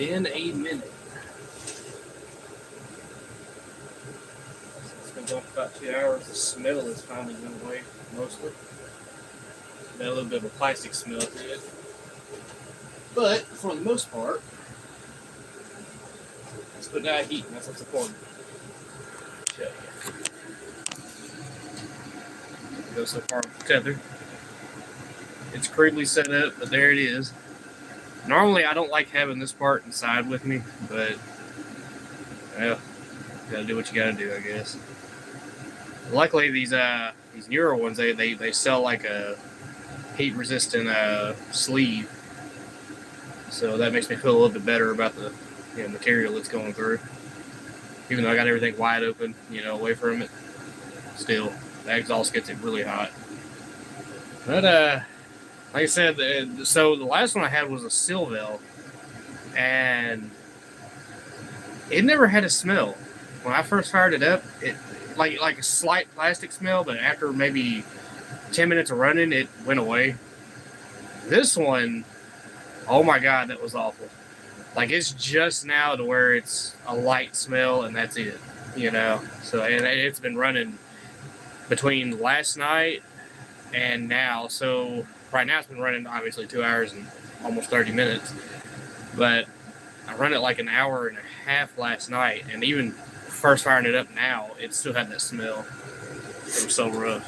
been a minute. It's been going for about 2 hours. The smell has finally went away, mostly. Got a little bit of a plastic smell to it. But, for the most part, it's putting out heat, and that's what's important. Go so far with the Tether. It's crudely set up, but there it is. Normally, I don't like having this part inside with me, but well, you gotta do what you gotta do, I guess. Luckily, these newer ones they sell like a heat-resistant sleeve, so that makes me feel a little bit better about the material it's going through. Even though I got everything wide open, away from it, still the exhaust gets it really hot. But like I said, so the last one I had was a Silvel, and it never had a smell. When I first fired it up, it like a slight plastic smell, but after maybe 10 minutes of running, it went away. This one, oh my God, that was awful. Like, it's just now to where it's a light smell, and that's it, So, and it's been running between last night and now. So, right now it's been running, obviously, 2 hours and almost 30 minutes. But I run it like an hour and a half last night, and even first firing it up now, it still had that smell. It was so rough.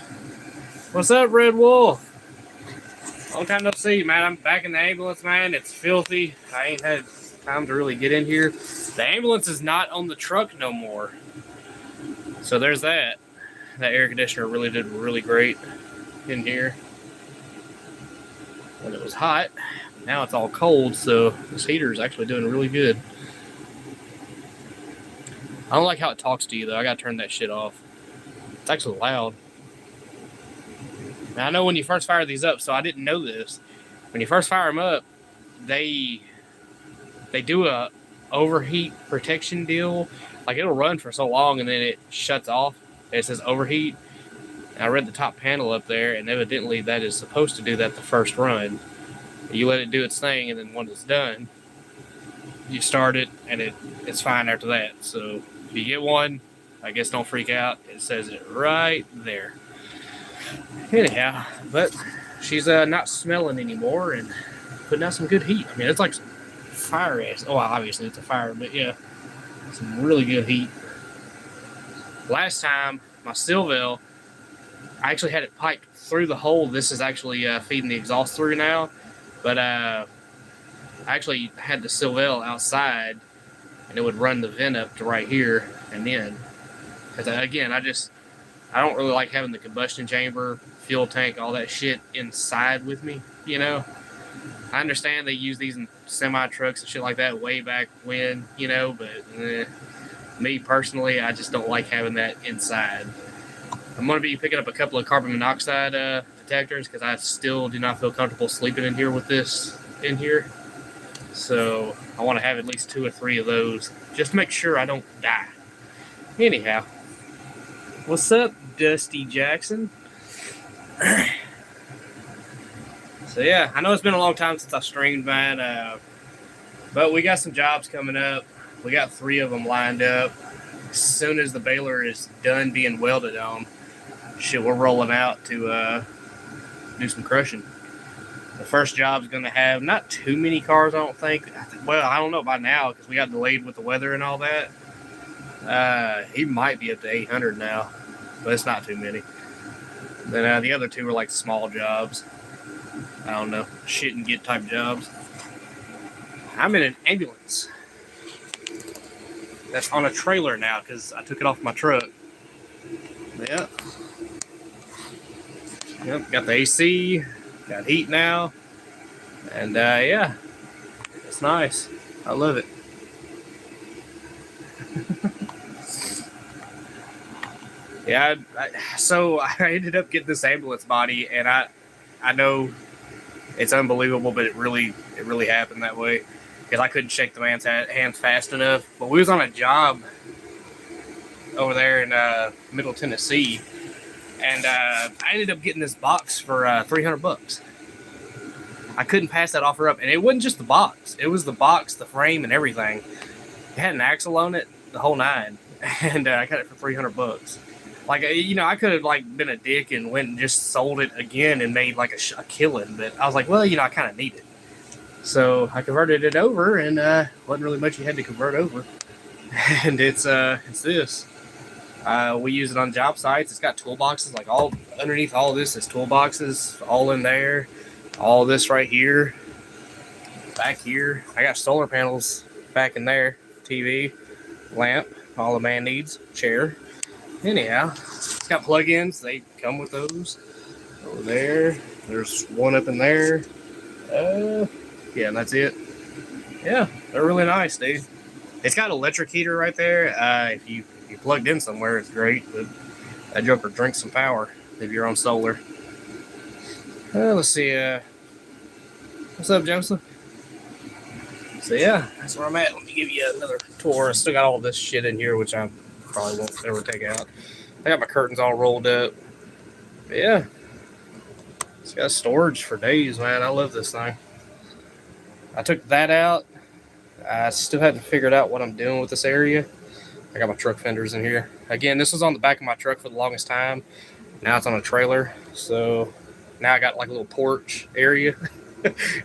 What's up, Red Wolf? Long time no see, man. I'm back in the ambulance, man. It's filthy. I ain't had time to really get in here. The ambulance is not on the truck no more. So there's that. That air conditioner really did really great in here when it was hot. Now it's all cold, so this heater is actually doing really good. I don't like how it talks to you, though. I gotta turn that shit off. It's actually loud. Now, I know when you first fire these up, so I didn't know this. When you first fire them up, they do a overheat protection deal. Like, it'll run for so long, and then it shuts off. It says overheat. And I read the top panel up there, and evidently that is supposed to do that the first run. You let it do its thing, and then when it's done, you start it, and it's fine after that. So if you get one, I guess don't freak out. It says it right there. Anyhow, but she's not smelling anymore and putting out some good heat. I mean, it's like some fire ass. Oh, obviously it's a fire, but yeah, some really good heat. Last time, my Silvel, I actually had it piped through the hole. This is actually feeding the exhaust through now. But I actually had the Silvel outside, and it would run the vent up to right here and then. Because again, I don't really like having the combustion chamber, fuel tank, all that shit inside with me, I understand they use these in semi-trucks and shit like that way back when, but me personally, I just don't like having that inside. I'm going to be picking up a couple of carbon monoxide detectors because I still do not feel comfortable sleeping in here with this in here. So I want to have at least 2 or 3 of those just to make sure I don't die. Anyhow, what's up, Dusty Jackson? So yeah, I know it's been a long time since I streamed, man. But we got some jobs coming up. We got 3 of them lined up. As soon as the baler is done being welded on, shit, we're rolling out to do some crushing. The first job's going to have not too many cars, I don't think. Well, I don't know by now because we got delayed with the weather and all that. He might be up to 800 now, but it's not too many. Then the other 2 are like small jobs. I don't know, shit and get type jobs. I'm in an ambulance. That's on a trailer now because I took it off my truck. Yep. Yep, got the AC, got heat now. And yeah, it's nice. I love it. Yeah, so I ended up getting this ambulance body, and I know it's unbelievable, but it really happened that way because I couldn't shake the man's hands fast enough. But we was on a job over there in Middle Tennessee, and I ended up getting this box for $300. I couldn't pass that offer up. And it wasn't just the box. It was the box, the frame, and everything. It had an axle on it, the whole nine. And I got it for $300. Like, you know, I could have, like, been a dick and went and just sold it again and made, like, a killing. But I was like, well, you know, I kind of need it. So I converted it over, and wasn't really much you had to convert over. And it's this. We use it on job sites. It's got toolboxes, like all underneath all this is toolboxes, all in there. All this right here, back here. I got solar panels back in there. TV, lamp, all the man needs, chair. Anyhow, it's got plug-ins. They come with those. Over there. There's one up in there. Yeah, and that's it. Yeah, they're really nice, dude. It's got an electric heater right there. If you plugged in somewhere, it's great. But that joker drinks some power if you're on solar. Let's see. What's up, Joseph? So yeah, that's where I'm at. Let me give you another tour. I still got all this shit in here, which I probably won't ever take out. I got my curtains all rolled up. But yeah, it's got storage for days, man. I love this thing. I took that out. I still haven't figured out what I'm doing with this area. I got my truck fenders in here. Again, this was on the back of my truck for the longest time. Now it's on a trailer. So now I got like a little porch area.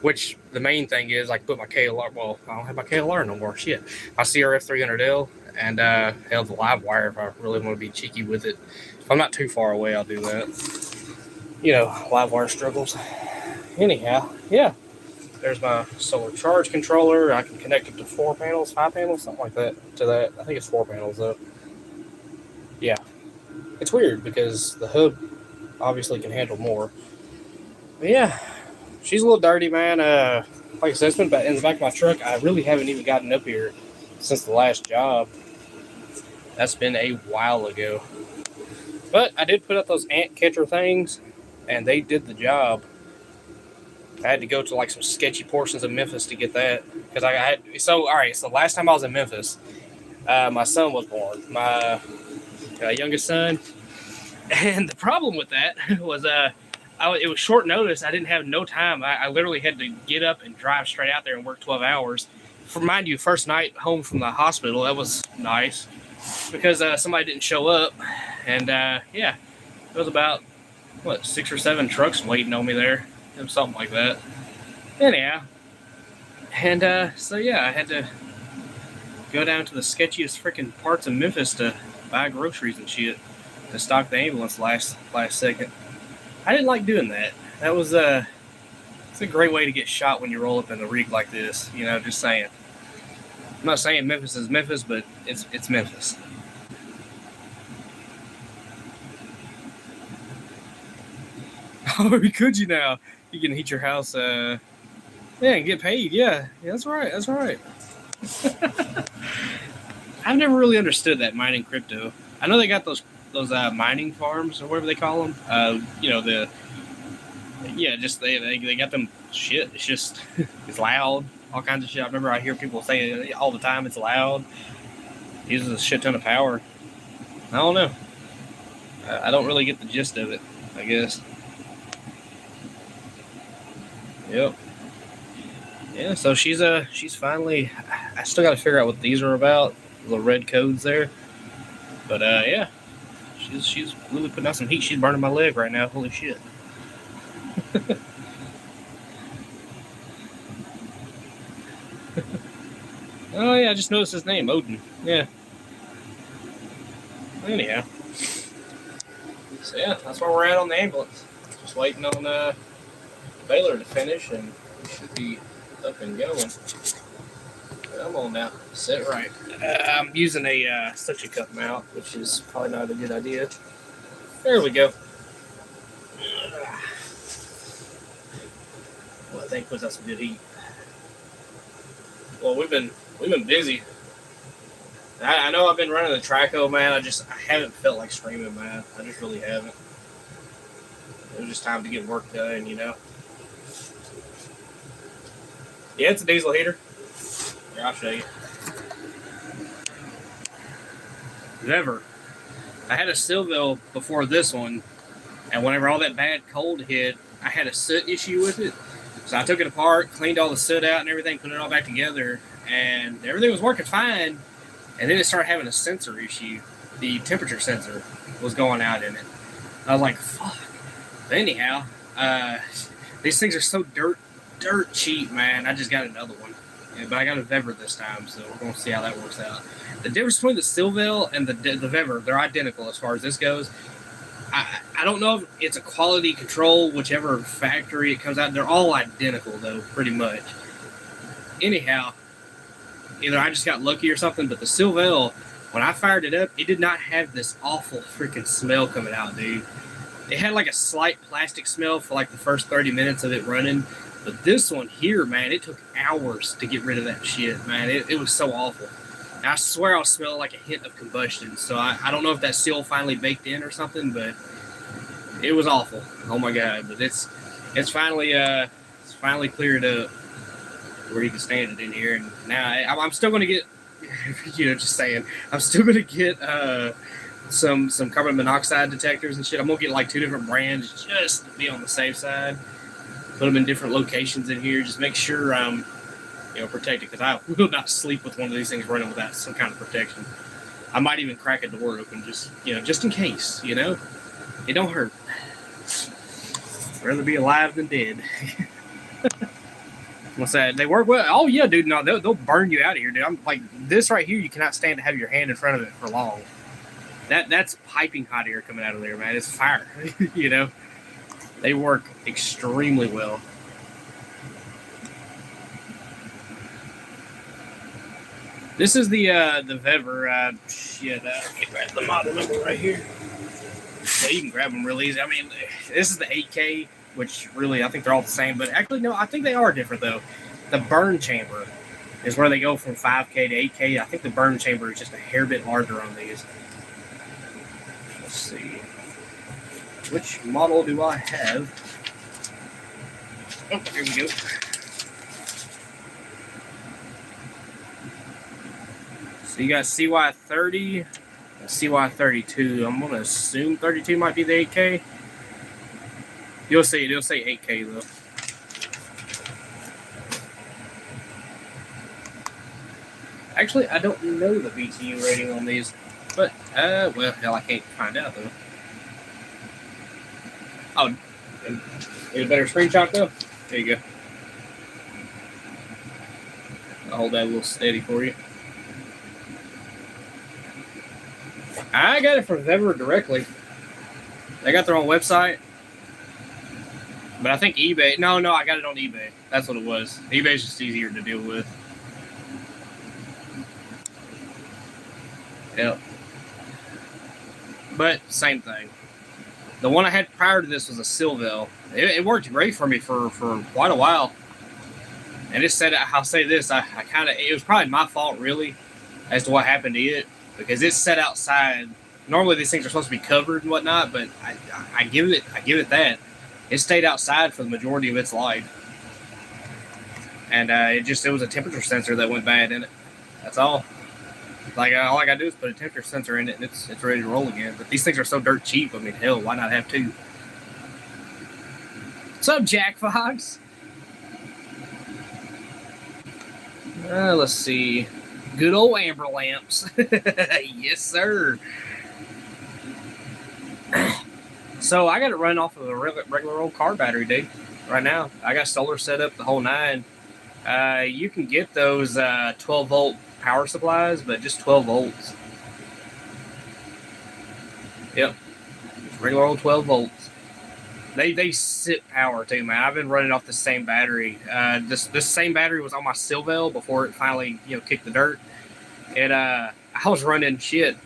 Which the main thing is I put my KLR. Well, I don't have my KLR no more. Shit. My CRF 300L and held the live wire if I really want to be cheeky with it. If I'm not too far away, I'll do that. You know, live wire struggles. Anyhow, yeah. There's my solar charge controller. I can connect it to 4 panels, 5 panels, something like that. To that, I think it's 4 panels though. Yeah, it's weird because the hub obviously can handle more. But yeah, she's a little dirty, man. Like I said, it's been in the back of my truck. I really haven't even gotten up here since the last job. That's been a while ago. But I did put up those ant catcher things, and they did the job. I had to go to like some sketchy portions of Memphis to get that because I had. So all right. So last time I was in Memphis, my son was born, my youngest son, and the problem with that was it was short notice. I didn't have no time. I literally had to get up and drive straight out there and work 12 hours. For mind you, first night home from the hospital, that was nice because somebody didn't show up, and yeah, it was about 6 or 7 trucks waiting on me there. Something like that. Anyhow, and so yeah, I had to go down to the sketchiest freaking parts of Memphis to buy groceries and shit to stock the ambulance last second. I didn't like doing that. That was it's a great way to get shot when you roll up in a rig like this. You know, just saying. I'm not saying Memphis is Memphis, but it's Memphis. Oh, could you now? You can heat your house, yeah, and get paid. Yeah, that's right. That's right. I've never really understood that mining crypto. I know they got those mining farms or whatever they call them. You know just they got them shit. It's just it's loud, all kinds of shit. I remember I hear people say it all the time. It's loud. It uses a shit ton of power. I don't know. I don't really get the gist of it, I guess. Yep. Yeah, so she's finally. I still got to figure out what these are about. The red codes there, but yeah, she's really putting out some heat. She's burning my leg right now. Holy shit! Oh yeah, I just noticed his name, Odin. Yeah. Anyhow, so yeah, that's where we're at on the ambulance. Just waiting on Baylor to finish, and we should be up and going. Come on now, sit right. I'm using a suction cup mount, which is probably not a good idea. There we go. Well, I think puts out some good heat. Well, we've been busy. I know I've been running the Traco, man. I haven't felt like streaming, man. I just really haven't. It was just time to get work done, you know. Yeah, it's a diesel heater. Here, I'll show you. Never. I had a Silville before this one, and whenever all that bad cold hit, I had a soot issue with it. So I took it apart, cleaned all the soot out and everything, put it all back together, and everything was working fine. And then it started having a sensor issue. The temperature sensor was going out in it. I was like, fuck. But anyhow, these things are so dirt cheap, man. I just got another one. Yeah, but I got a Vever this time, so we're going to see how that works out. The difference between the Silville and the Vever, they're identical as far as this goes. I don't know if it's a quality control, whichever factory it comes out. They're all identical, though, pretty much. Anyhow, either I just got lucky or something, but the Silville, when I fired it up, it did not have this awful freaking smell coming out, dude. It had like a slight plastic smell for like the first 30 minutes of it running. But this one here, man, it took hours to get rid of that shit, man. It was so awful. And I swear I was smelling like a hint of combustion. So I don't know if that seal finally baked in or something, but it was awful. Oh my god! But it's finally cleared up where you can stand it in here. And now I'm still gonna get, just saying, I'm still gonna get some carbon monoxide detectors and shit. I'm gonna get like 2 different brands just to be on the safe side. Put them in different locations in here. Just make sure I'm, protected, because I will not sleep with one of these things running without some kind of protection. I might even crack a door open just in case. It don't hurt. I'd rather be alive than dead. What's that? They work well. Oh yeah, dude. No, they'll burn you out of here, dude. I'm like, this right here. You cannot stand to have your hand in front of it for long. That's piping hot air coming out of there, man. It's fire. They work extremely well. This is the Vever. Let me grab the model number right here. So you can grab them real easy. I mean, this is the 8K, which really I think they're all the same. But actually, no, I think they are different though. The burn chamber is where they go from 5K to 8K. I think the burn chamber is just a hair bit larger on these. Let's see. Which model do I have? Oh, here we go. So you got CY30 and CY32. I'm going to assume 32 might be the 8K. You'll see it. It'll say 8K though. Actually, I don't know the BTU rating on these. But, well, hell, I can't find out though. Oh, need a better screenshot though? There you go. I'll hold that a little steady for you. I got it from Vever directly. They got their own website. But I think eBay. No, I got it on eBay. That's what it was. eBay's just easier to deal with. Yep. But same thing. The one I had prior to this was a Silville. It worked great for me for quite a while. And it said, I'll say this, it was probably my fault really as to what happened to it, because it sat outside. Normally these things are supposed to be covered and whatnot, but I give it that. It stayed outside for the majority of its life. And it was a temperature sensor that went bad in it. That's all. Like, all I gotta do is put a temperature sensor in it and it's ready to roll again. But these things are so dirt cheap. I mean, hell, why not have 2? What's up, Jack Fox? Let's see. Good old amber lamps. Yes, sir. So I got it running off of a regular old car battery, dude. Right now, I got solar set up, the whole 9. You can get those 12-volt power supplies, but just 12 volts. Yep, just regular old 12 volts. They sip power too, man. I've been running off the same battery. This same battery was on my Silville before it finally kicked the dirt. And I was running shit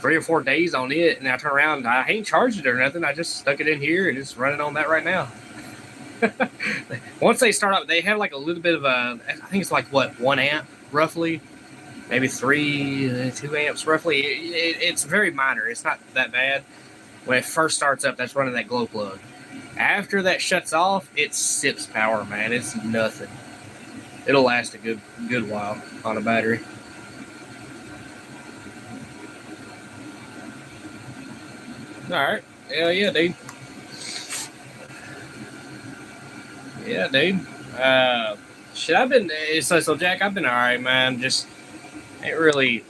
3 or 4 days on it, and I turn around and I ain't charged it or nothing. I just stuck it in here and it's running on that right now. Once they start up, they have like a little bit of a, I think it's like what, 1 amp roughly, maybe 2 amps roughly. It's very minor. It's not that bad. When it first starts up, that's running that glow plug. After that shuts off, it sips power, man. It's nothing. It'll last a good while on a battery. All right. Hell yeah, dude. Yeah, dude. Shit, so Jack, I've been all right, man. Just ain't really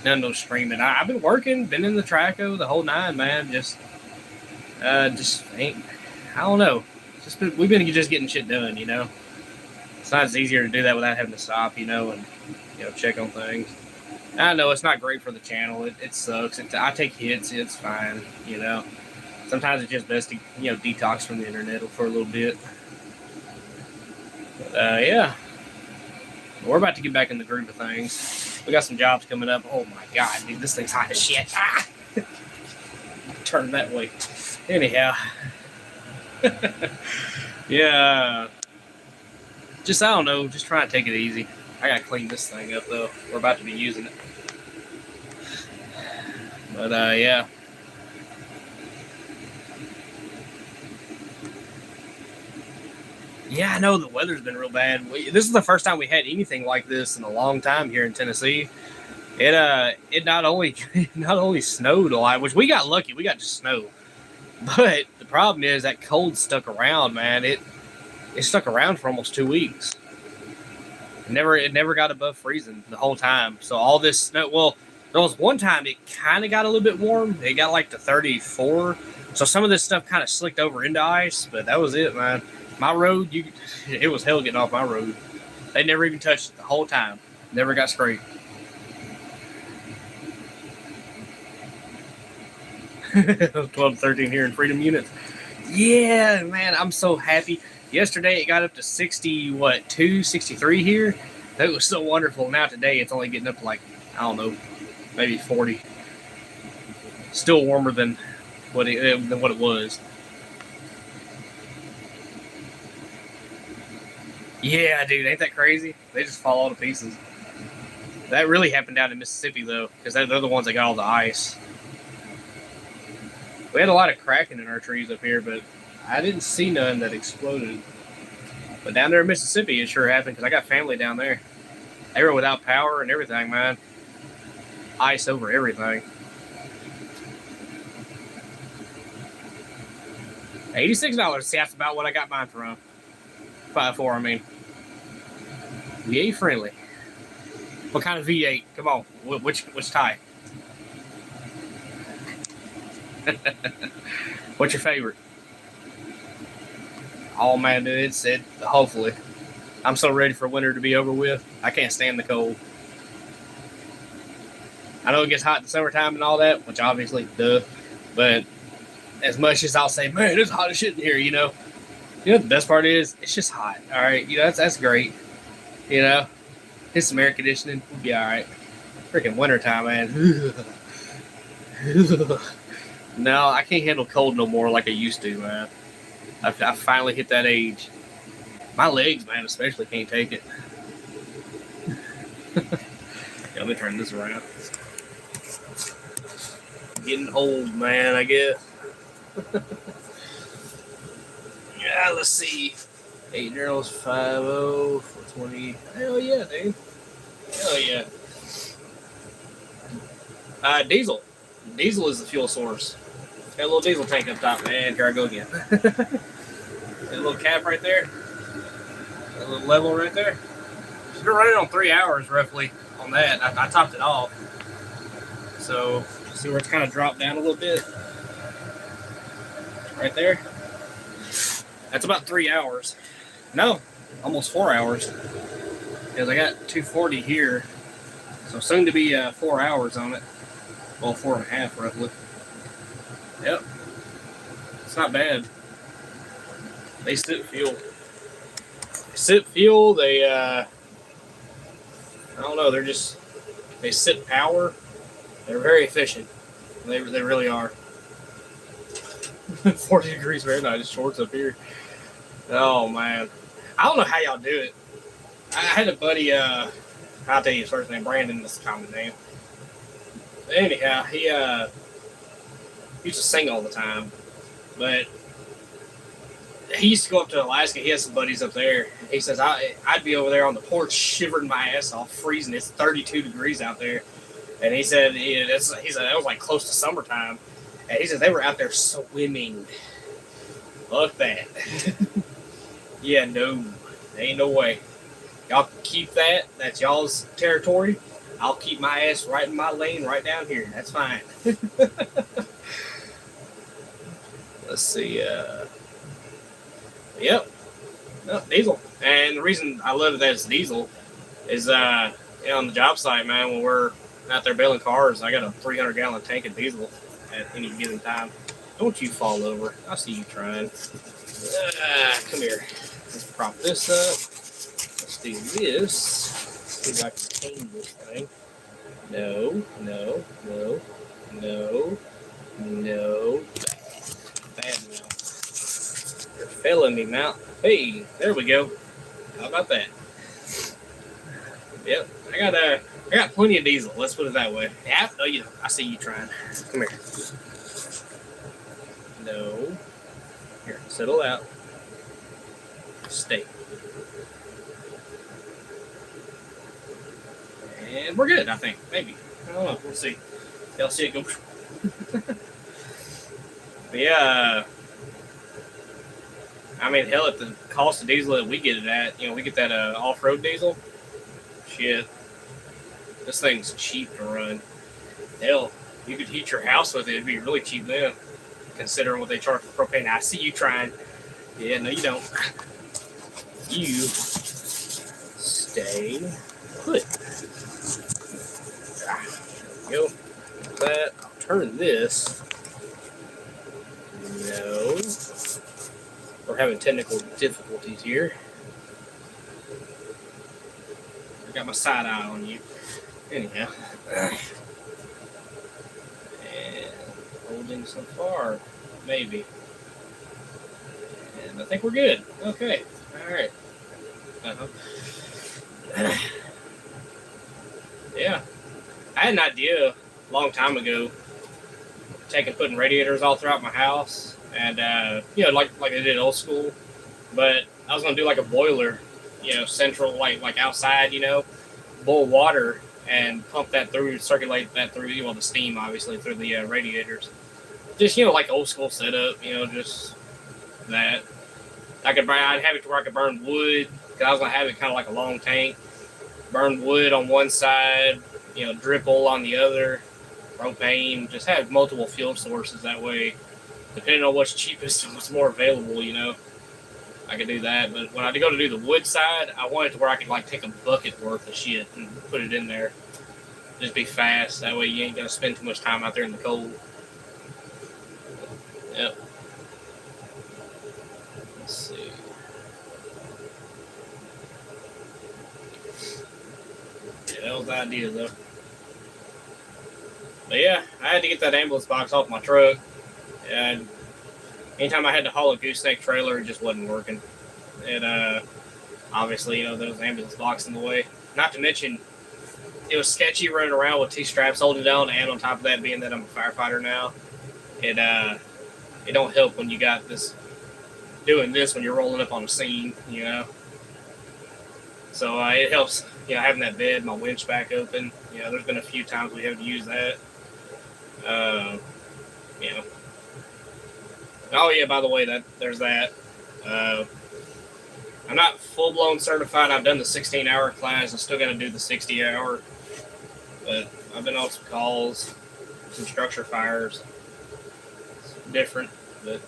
done no streaming. I've been working, been in the Traco the whole nine, man. Just ain't. I don't know. We've been just getting shit done, you know. It's not as easier to do that without having to stop, you know, and check on things. I know it's not great for the channel. It sucks. I take hits. It's fine, you know. Sometimes it's just best to detox from the internet for a little bit. But yeah, we're about to get back in the groove of things. We got some jobs coming up. Oh my god, dude, this thing's hot as shit. Ah! Turn that way. Anyhow, yeah. Just I don't know. Just try and take it easy. I gotta clean this thing up though. We're about to be using it. But yeah. Yeah, I know the weather's been real bad. This is the first time we had anything like this in a long time here in Tennessee. It not only snowed a lot, which we got lucky. We got just snow. But the problem is that cold stuck around, man. It stuck around for almost 2 weeks. It never got above freezing the whole time. So all this snow, well, there was one time it kind of got a little bit warm. It got like to 34. So some of this stuff kind of slicked over into ice, but that was it, man. My road, it was hell getting off my road. They never even touched it the whole time. Never got sprayed. 12 to 13 here in Freedom units. Yeah, man, I'm so happy. Yesterday it got up to 63 here. That was so wonderful. Now today it's only getting up to like, I don't know, maybe 40. Still warmer than what it was. Yeah, dude, ain't that crazy? They just fall all to pieces. That really happened down in Mississippi, though, because they're the ones that got all the ice. We had a lot of cracking in our trees up here, but I didn't see none that exploded. But down there in Mississippi, it sure happened, because I got family down there. They were without power and everything, man. Ice over everything. $86. See, that's about what I got mine from. 5.4, I mean. V8 friendly. What kind of V8? Come on, which type? What's your favorite? Oh man, dude, hopefully. I'm so ready for winter to be over with. I can't stand the cold. I know it gets hot in the summertime and all that, which obviously duh. But as much as I'll say, man, it's hot as shit in here, you know the best part is it's just hot. All right, that's great. Hit some air conditioning, we'll be all right. Freaking wintertime, man. No, I can't handle cold no more like I used to, man. I finally hit that age. My legs, man, especially can't take it. Let me turn this around. Getting old, man, I guess. Yeah, let's see. 8 zeros, 50, 420. Hell yeah, dude. Hell yeah. Diesel. Diesel is the fuel source. Got a little diesel tank up top, man. Here I go again. That little cap right there. That little level right there. It's been running on 3 hours roughly on that. I topped it off. So, see where it's kind of dropped down a little bit? Right there. That's about 3 hours. No, almost 4 hours. Because I got 240 here. So soon to be 4 hours on it. Well, 4.5 roughly. Yep. It's not bad. They sip fuel. They I don't know, they sip power. They're very efficient. They really are. 40 degrees Fahrenheit, it's shorts up here. Oh man. I don't know how y'all do it. I had a buddy, I'll tell you his first name, Brandon, that's a common name. But anyhow, he used to sing all the time. But he used to go up to Alaska. He has some buddies up there. He says, I'd be over there on the porch shivering my ass off, freezing. It's 32 degrees out there. And he said, that was like close to summertime. And he said they were out there swimming. Fuck that. Yeah, no. Ain't no way. Y'all keep that. That's y'all's territory. I'll keep my ass right in my lane right down here. That's fine. Let's see. Yep. No, diesel. And the reason I love that it's diesel is, on the job site, man, when we're out there bailing cars, I got a 300-gallon tank of diesel at any given time. Don't you fall over. I see you trying. Come here. Let's prop this up. Let's do this. See if I can tame this thing. No. Bad mount. You're failing me, mount. Hey, there we go. How about that? Yep, I got plenty of diesel. Let's put it that way. Yeah, no, you. I see you trying. Come here. No. Here, settle out. Stay. And we're good, I think. Maybe. I don't know. We'll see. Y'all see it go. But yeah, I mean, hell, at the cost of diesel that we get it at, we get that off-road diesel. Shit, this thing's cheap to run. Hell, you could heat your house with it. It'd be really cheap then, considering what they charge for propane. I see you trying. Yeah, no, you don't. You stay put. There we go. That. I'll turn this. No. We're having technical difficulties here. I got my side eye on you. Anyhow. And holding so far. Maybe. And I think we're good. Okay. Alright. Yeah. I had an idea a long time ago, putting radiators all throughout my house, and like they did old school. But I was gonna do like a boiler, central, like outside, boil water and pump that through, circulate that through, the steam obviously through the radiators. Just like old school setup, just that. I'd have it to where I could burn wood, because I was gonna have it kind of like a long tank. Burn wood on one side, drip oil on the other, propane, just have multiple fuel sources that way. Depending on what's cheapest and what's more available, I could do that. But when I go to do the wood side, I want it to where I could take a bucket worth of shit and put it in there. Just be fast. That way you ain't gonna spend too much time out there in the cold. Yep. Let's see. Yeah, that was the idea though. But yeah, I had to get that ambulance box off my truck. And anytime I had to haul a gooseneck trailer, it just wasn't working. And obviously, there was an ambulance box in the way. Not to mention, it was sketchy running around with two straps holding down, and on top of that, being that I'm a firefighter now, it don't help when you got doing this when you're rolling up on a scene, So it helps, having that bed, my winch back open. There's been a few times we have to use that. Oh yeah, by the way, there's that. I'm not full-blown certified. I've done the 16-hour class. I still got to do the 60-hour. But I've been on some calls, some structure fires. It's different, but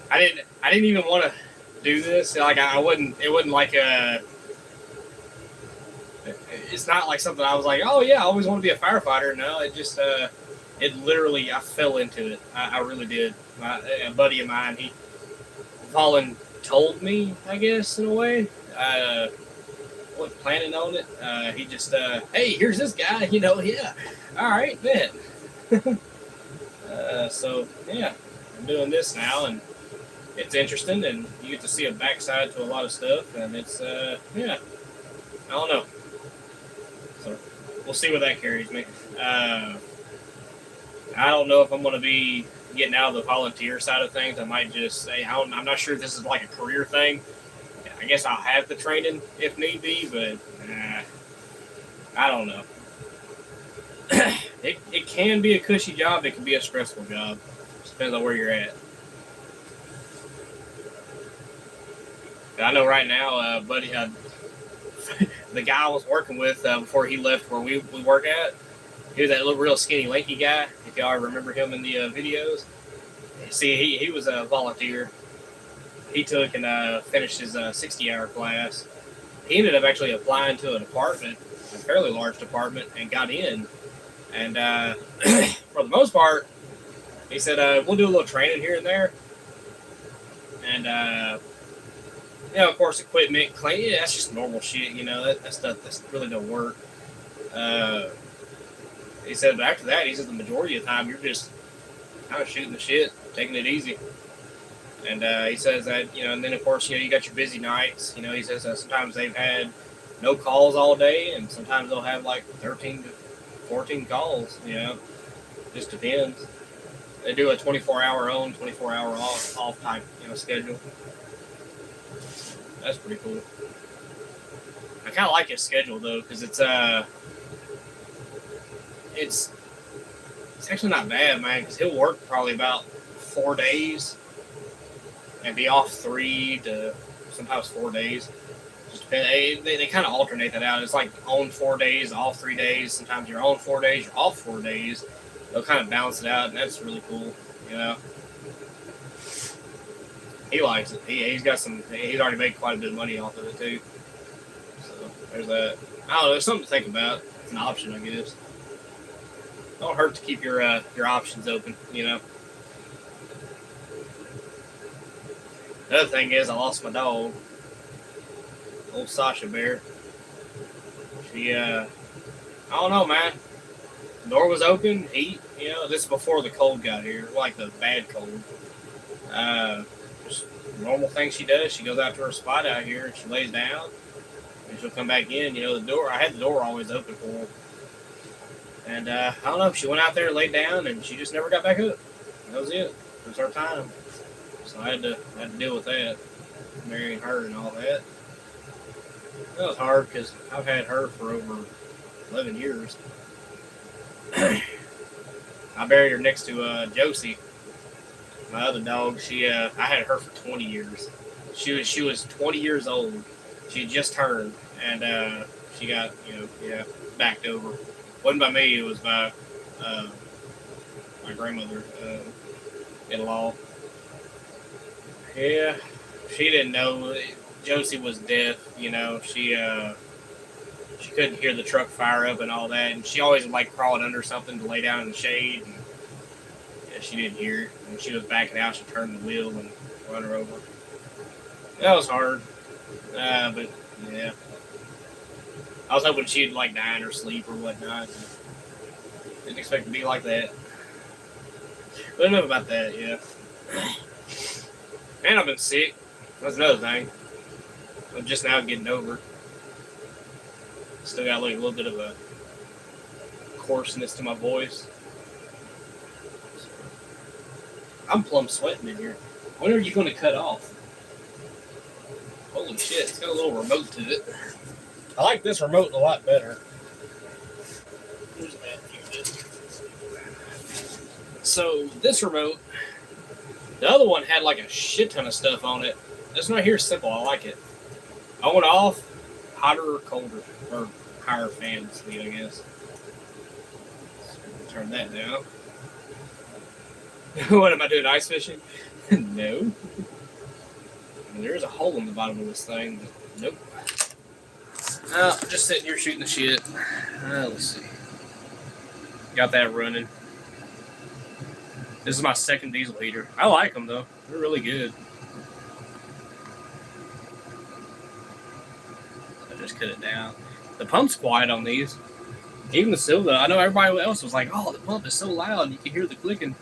I didn't even want to do this. I wouldn't. It wasn't like a. It's not like something I was like, oh yeah, I always want to be a firefighter. No, it just it literally, I fell into it. I really did. A buddy of mine, he told me, I guess, in a way. Wasn't planning on it. He just, hey, here's this guy, yeah. All right, bet. So, yeah, I'm doing this now, and it's interesting, and you get to see a backside to a lot of stuff, and it's, yeah, I don't know. So, we'll see where that carries me. I don't know if I'm going to be getting out of the volunteer side of things. I might just say, I'm not sure if this is like a career thing. I guess I'll have the training if need be, but I don't know. It can be a cushy job. It can be a stressful job. Just depends on where you're at. I know right now, buddy, the guy I was working with before he left where we work at, he was that little real skinny, lanky guy. If y'all remember him in the videos, see, he was a volunteer. He took and finished his 60-hour class. He ended up actually applying to an apartment, a fairly large department, and got in. And for the most part, he said, we'll do a little training here and there. And, of course, equipment, clean, that's just normal shit, that stuff that really don't work. He said, but after that, he said the majority of the time, you're just kind of shooting the shit, taking it easy. And he says that, and then, of course, you got your busy nights. He says that sometimes they've had no calls all day, and sometimes they'll have like 13 to 14 calls, just depends. They do a 24-hour on, 24-hour off type, schedule. That's pretty cool. I kind of like his schedule, though, because it's actually not bad, man, because he'll work probably about 4 days and be off 3 to sometimes 4 days. Just depend. They kind of alternate that out. It's like on 4 days, off 3 days. Sometimes you're on 4 days, you're off 4 days. They'll kind of balance it out, and that's really cool. He likes it. He's got some. He's already made quite a bit of money off of it too. So there's that. I don't know. It's something to think about. It's an option, I guess. Don't hurt to keep your options open. The other thing is, I lost my dog, old Sasha Bear. She, I don't know, man. The door was open, heat, this is before the cold got here, like the bad cold. Just normal thing she does. She goes out to her spot out here, and she lays down, and she'll come back in. The door, I had the door always open for her. And, I don't know, she went out there and laid down, and she just never got back up. That was it. It was her time. So I had to deal with that, marrying her and all that. That was hard because I've had her for over 11 years. I buried her next to Josie, my other dog. I had her for 20 years. She was 20 years old. She had just turned, and she got backed over. It wasn't by me. It was by my grandmother-in-law. Yeah, she didn't know. Josie was deaf, she couldn't hear the truck fire up and all that, and she always like crawling under something to lay down in the shade, and she didn't hear it. When she was backing out, she turned the wheel and run her over. That was hard, but yeah. I was hoping she'd like die in her sleep or whatnot. Didn't expect it to be like that. But enough about that, yeah. And I've been sick. That's another thing. I'm just now getting over. Still got like a little bit of a coarseness to my voice. I'm plumb sweating in here. When are you going to cut off? Holy shit, it's got a little remote to it. I like this remote a lot better. So this remote, the other one had like a shit ton of stuff on it. This one right here is simple. I like it. On and off, hotter or colder, or higher fan speed, I guess. So turn that down. What am I doing? Ice fishing? No. There's a hole in the bottom of this thing, but nope. I'm just sitting here shooting the shit. Let's see. Got that running. This is my second diesel heater. I like them though. They're really good. I just cut it down. The pump's quiet on these. Even the Silva. I know everybody else was like, "Oh, the pump is so loud. You can hear the clicking."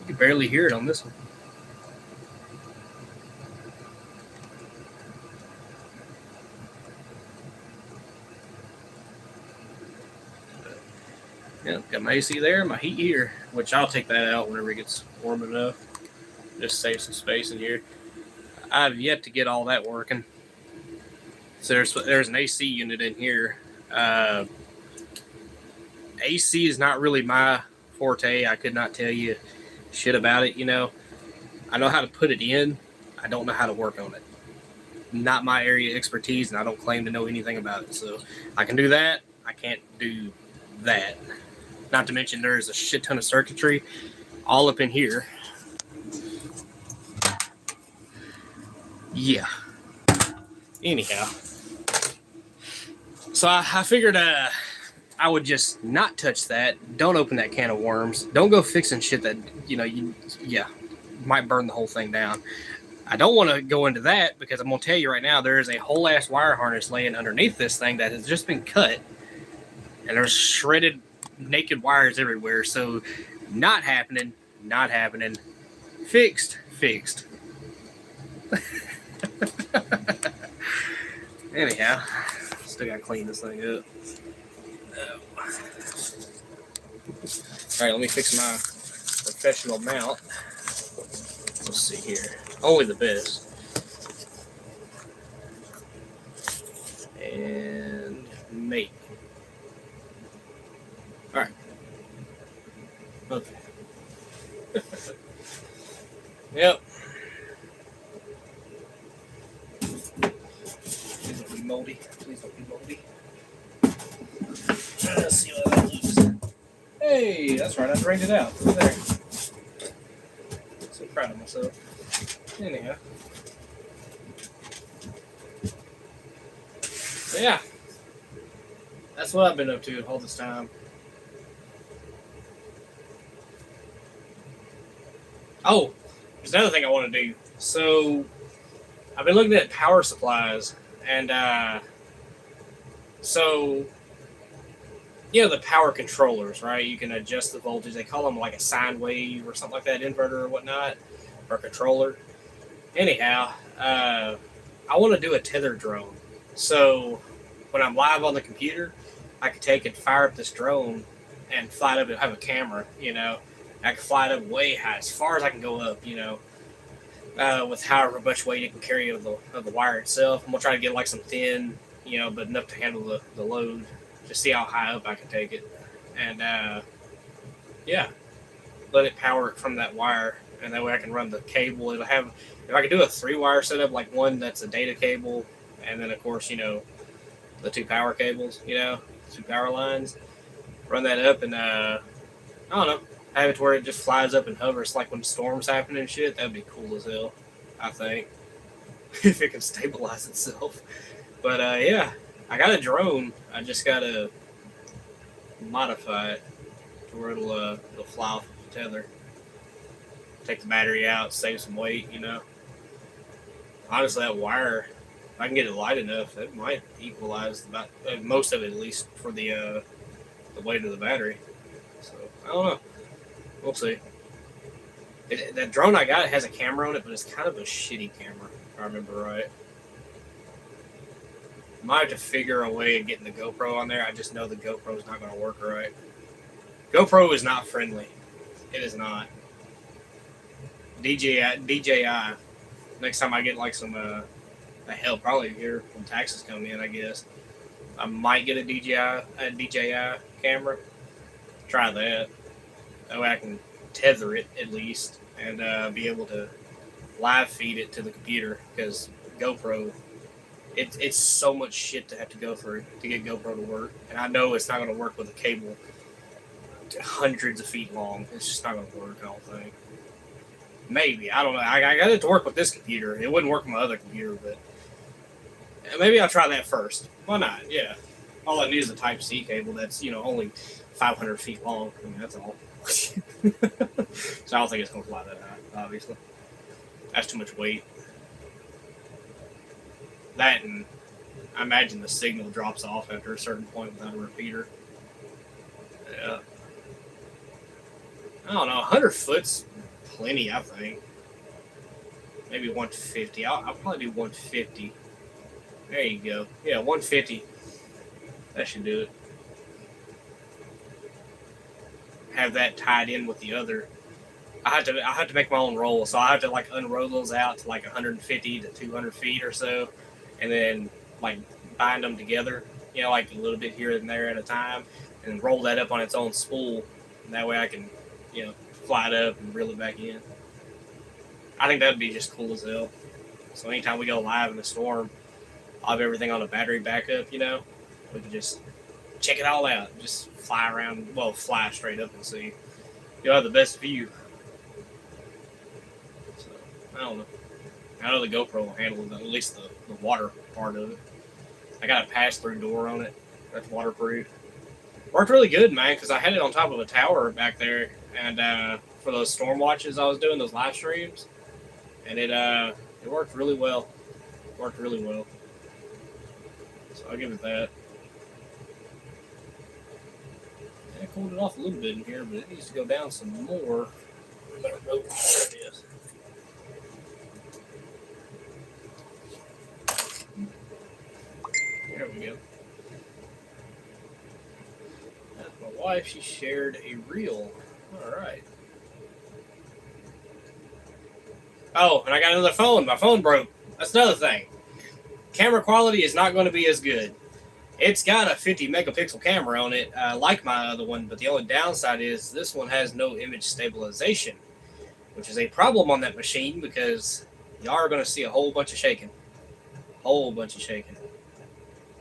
You can barely hear it on this one. Yeah, got my AC there, my heat here, which I'll take that out whenever it gets warm enough. Just save some space in here. I've yet to get all that working. So there's an AC unit in here. AC is not really my forte. I could not tell you shit about it, I know how to put it in. I don't know how to work on it. not my area of expertise, and I don't claim to know anything about it. So I can do that. I can't do that. Not to mention there's a shit ton of circuitry all up in here. Yeah. Anyhow. So I figured I would just not touch that. Don't open that can of worms. Don't go fixing shit that, might burn the whole thing down. I don't want to go into that because I'm going to tell you right now, there is a whole ass wire harness laying underneath this thing that has just been cut. And there's shredded naked wires everywhere. So not happening. Fixed. Anyhow, still got to clean this thing up. Alright, let me fix my professional mount. Let's see here. Only the best. And mate. Alright. Okay. Yep. Please don't be moldy. Let's see what I lose. Hey, that's right. I drained it out. There. So proud of myself. Anyhow. So yeah. That's what I've been up to all this time. Oh, there's another thing I want to do. So I've been looking at power supplies, and the power controllers, right? You can adjust the voltage. They call them like a sine wave or something like that, inverter or whatnot, or controller. Anyhow, I want to do a Tether drone. So when I'm live on the computer, I can take and fire up this drone and fly it up and have a camera, I can fly it up way high, as far as I can go up, with however much weight it can carry of the wire itself. I'm going to try to get like some thin, but enough to handle the load. Just see how high up I can take it. And, let it power from that wire. And that way I can run the cable. If I could do a 3-wire setup, like one that's a data cable, and then, of course, the 2 power cables, 2 power lines. Run that up and, I don't know, have it to where it just flies up and hovers like when storms happen and shit. That'd be cool as hell, I think. If it can stabilize itself. But, I got a drone. I just got to modify it to where it'll fly off the tether. Take the battery out, save some weight, Honestly, that wire, if I can get it light enough, that might equalize about most of it, at least for the weight of the battery. So, I don't know. We'll see. That drone I got has a camera on it, but it's kind of a shitty camera, if I remember right. Might have to figure a way of getting the GoPro on there. I just know the GoPro is not going to work right. GoPro is not friendly. It is not. DJI. Next time I get like some, hell, probably here when taxes come in, I guess. I might get a DJI camera. Try that. That way I can tether it at least and be able to live feed it to the computer, because GoPro, it's so much shit to have to go through to get GoPro to work. And I know it's not going to work with a cable hundreds of feet long. It's just not going to work, I don't think. Maybe. I don't know. I got it to work with this computer. It wouldn't work with my other computer, but maybe I'll try that first. Why not? Yeah. All I need is a Type-C cable that's, only 500 feet long. I mean, that's all. So I don't think it's going to fly that high, obviously. That's too much weight. That, and I imagine the signal drops off after a certain point without a repeater. Yeah. I don't know. 100 foot's plenty, I think. Maybe 150. I'll probably do 150. There you go. Yeah, 150. That should do it. Have that tied in with the other. I have to make my own roll, so I have to like unroll those out to like 150 to 200 feet or so, and then like bind them together, like a little bit here and there at a time, and then roll that up on its own spool, and that way I can, fly it up and reel it back in. I think that'd be just cool as hell. So anytime we go live in the storm, I'll have everything on a battery backup, you know. We can just check it all out. Just fly around, well, fly straight up and see. You'll have the best view. So, I don't know. I know the GoPro will handle it, at least the water part of it. I got a pass-through door on it. That's waterproof. Worked really good, man, because I had it on top of a tower back there, and for those storm watches I was doing, those live streams, and it worked really well. Worked really well. So I'll give it that. I cooled it off a little bit in here, but it needs to go down some more. There it is. There we go. That's my wife. She shared a reel. All right. Oh, and I got another phone. My phone broke. That's another thing. Camera quality is not going to be as good. It's got a 50 megapixel camera on it, like my other one, but the only downside is this one has no image stabilization, which is a problem on that machine because y'all are going to see a whole bunch of shaking. Whole bunch of shaking.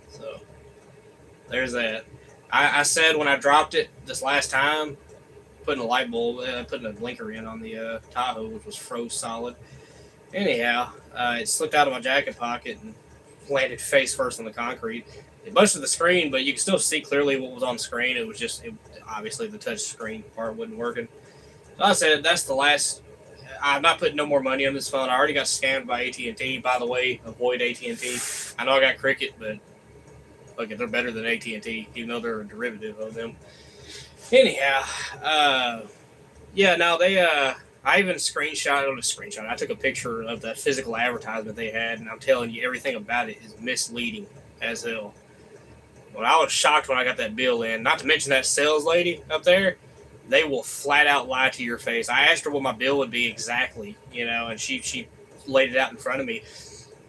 So, there's that. I said when I dropped it this last time, putting a light bulb, putting a blinker in on the Tahoe, which was froze solid. Anyhow, it slipped out of my jacket pocket and landed face first on the concrete. It busted the screen, but you can still see clearly what was on the screen. It was just, obviously the touch screen part wasn't working. So I said, that's the last. I'm not putting no more money on this phone. I already got scammed by AT&T. By the way, avoid AT&T. I know I got Cricket, but look, they're better than AT&T, even though they're a derivative of them. Anyhow, yeah, no, they, I even I took a picture of the physical advertisement they had, and I'm telling you, everything about it is misleading as hell. Well, I was shocked when I got that bill in. Not to mention that sales lady up there, they will flat out lie to your face. I asked her what my bill would be exactly, you know, and she laid it out in front of me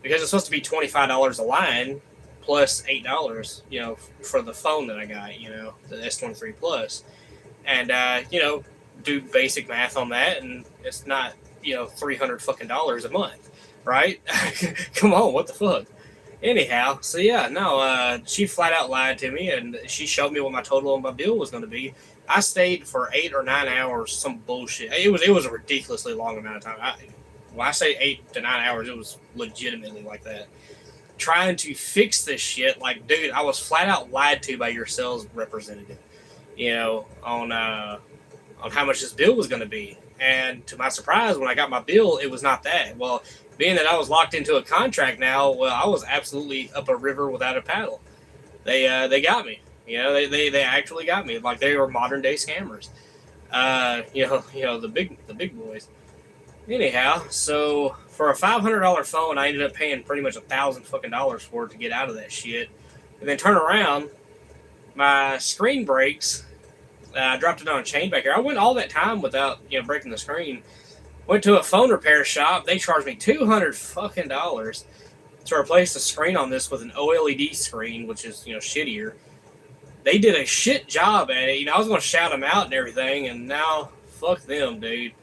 because it's supposed to be $25 a line plus $8, you know, for the phone that I got, you know, the S23 Plus, and you know, do basic math on that, and it's not, you know, $300 fucking a month, right? Come on, what the fuck? Anyhow, so yeah, no, she flat out lied to me, and she showed me what my total on my bill was going to be. I stayed for 8 or 9 hours, some bullshit. It was a ridiculously long amount of time. When I say 8 to 9 hours, it was legitimately like that. Trying to fix this shit, like, dude, I was flat out lied to by your sales representative, you know, on how much this bill was going to be. And to my surprise, when I got my bill, it was not that. Well, being that I was locked into a contract now, well, I was absolutely up a river without a paddle. They got me. You know, they actually got me. Like, they were modern day scammers. You know the big boys. Anyhow, so for a $500 phone, I ended up paying pretty much $1,000 fucking dollars for it to get out of that shit. And then turn around, my screen breaks. I dropped it on a chain back here. I went all that time without, you know, breaking the screen. Went to a phone repair shop. They charged me $200 fucking dollars to replace the screen on this with an OLED screen, which is, you know, shittier. They did a shit job at it. You know, I was going to shout them out and everything, and now, fuck them, dude.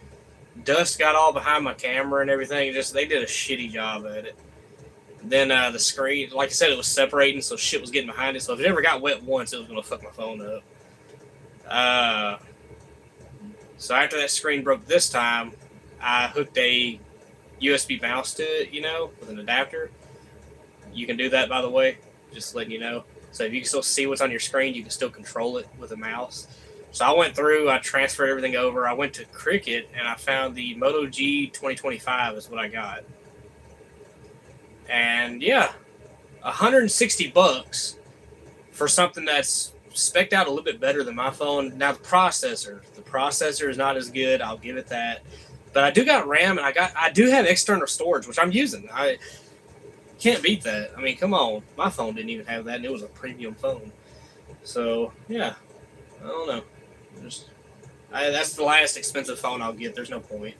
Dust got all behind my camera and everything. They did a shitty job at it. Then the screen, like I said, it was separating, so shit was getting behind it. So if it ever got wet once, it was going to fuck my phone up. So after that screen broke this time, I hooked a USB mouse to it, you know, with an adapter. You can do that, by the way, just letting you know. So if you can still see what's on your screen, you can still control it with a mouse. So I went through, I transferred everything over. I went to Cricket, and I found the Moto G 2025 is what I got. And yeah, $160 for something that's spec'd out a little bit better than my phone. Now the processor is not as good. I'll give it that. But I do got RAM, and I do have external storage, which I'm using. I can't beat that. I mean, come on. My phone didn't even have that, and it was a premium phone. So, yeah. I don't know. That's the last expensive phone I'll get. There's no point.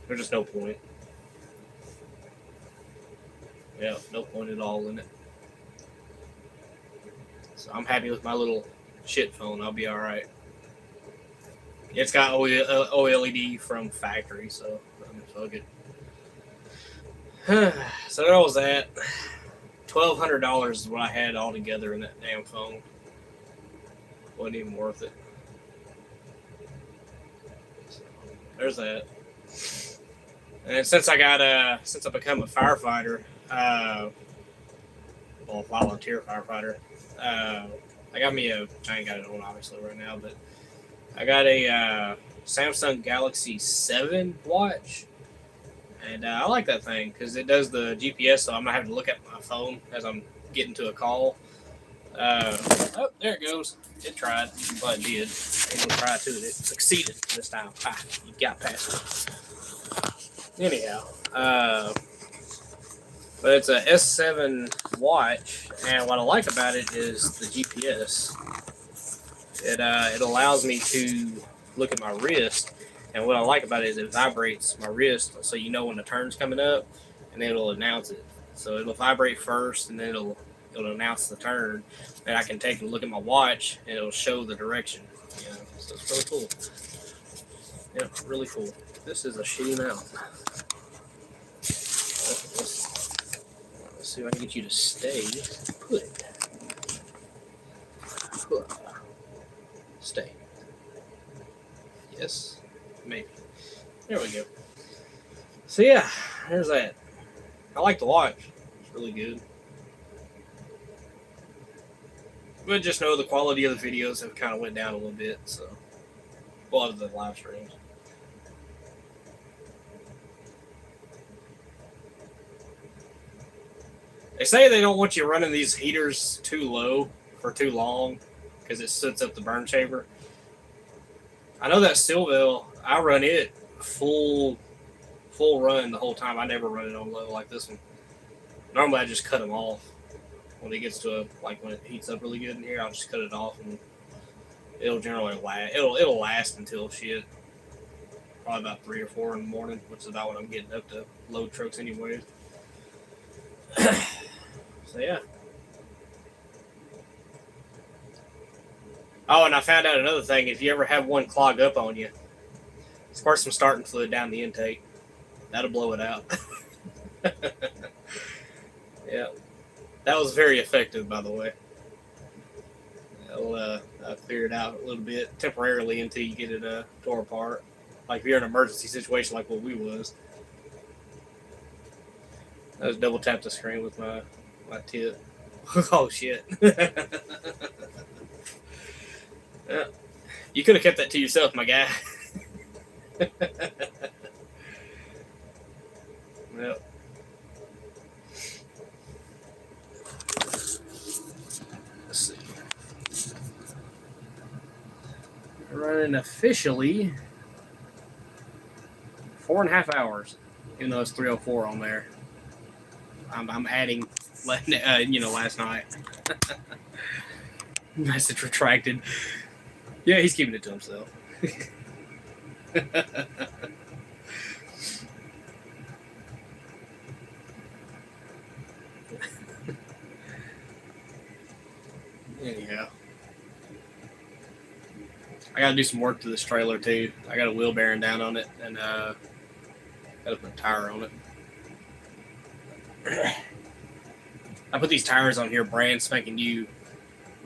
There's just no point. Yeah, no point at all in it. So I'm happy with my little shit phone. I'll be all right. It's got OLED from factory, so I'm fuck it. So that was that. $1,200 is what I had altogether in that damn phone. Wasn't even worth it. So, there's that. And since I become a firefighter, well, volunteer firefighter, I got me I ain't got it on obviously right now, but I got a Samsung Galaxy 7 watch. And I like that thing because it does the GPS, so I'm not having to look at my phone as I'm getting to a call. Oh, there it goes. It tried. Well, it did. It will try too. It succeeded this time. Ah, you got past it. Anyhow, but it's a S7 watch, and what I like about it is the GPS. It allows me to look at my wrist. And what I like about it is it vibrates my wrist, so you know when the turn's coming up, and then it'll announce it. So it'll vibrate first, and then it'll announce the turn. And I can take a look at my watch, and it'll show the direction. You know, so it's really cool. Yeah, really cool. This is a shitty mount. Let's see if I can get you to stay put. Stay. Yes. Maybe. There we go. So yeah, there's that. I like the watch. It's really good. But just know the quality of the videos have kind of went down a little bit, so a lot of the live streams. They say they don't want you running these heaters too low for too long because it sets up the burn chamber. I know that Silville, I run it full run the whole time. I never run it on low like this one. Normally I just cut them off when it gets to when it heats up really good in here. I'll just cut it off and it'll generally last. It'll last until shit, probably about 3 or 4 in the morning, which is about when I'm getting up to load trucks anyways. So yeah. Oh, and I found out another thing. If you ever have one clog up on you, squirt some starting fluid down the intake. That'll blow it out. Yeah. That was very effective, by the way. It'll clear it out a little bit temporarily until you get it tore apart. Like if you're in an emergency situation like what we was. I just double tapped the screen with my tip. Oh, shit. Yeah. You could have kept that to yourself, my guy. Yep. Let's see. Running officially 4.5 hours, even though it's 3:04 on there. I'm adding, last night. Message retracted. Yeah, he's keeping it to himself. Anyhow, I gotta do some work to this trailer too. I got a wheel bearing down on it, and gotta put a tire on it. I put these tires on here brand spanking new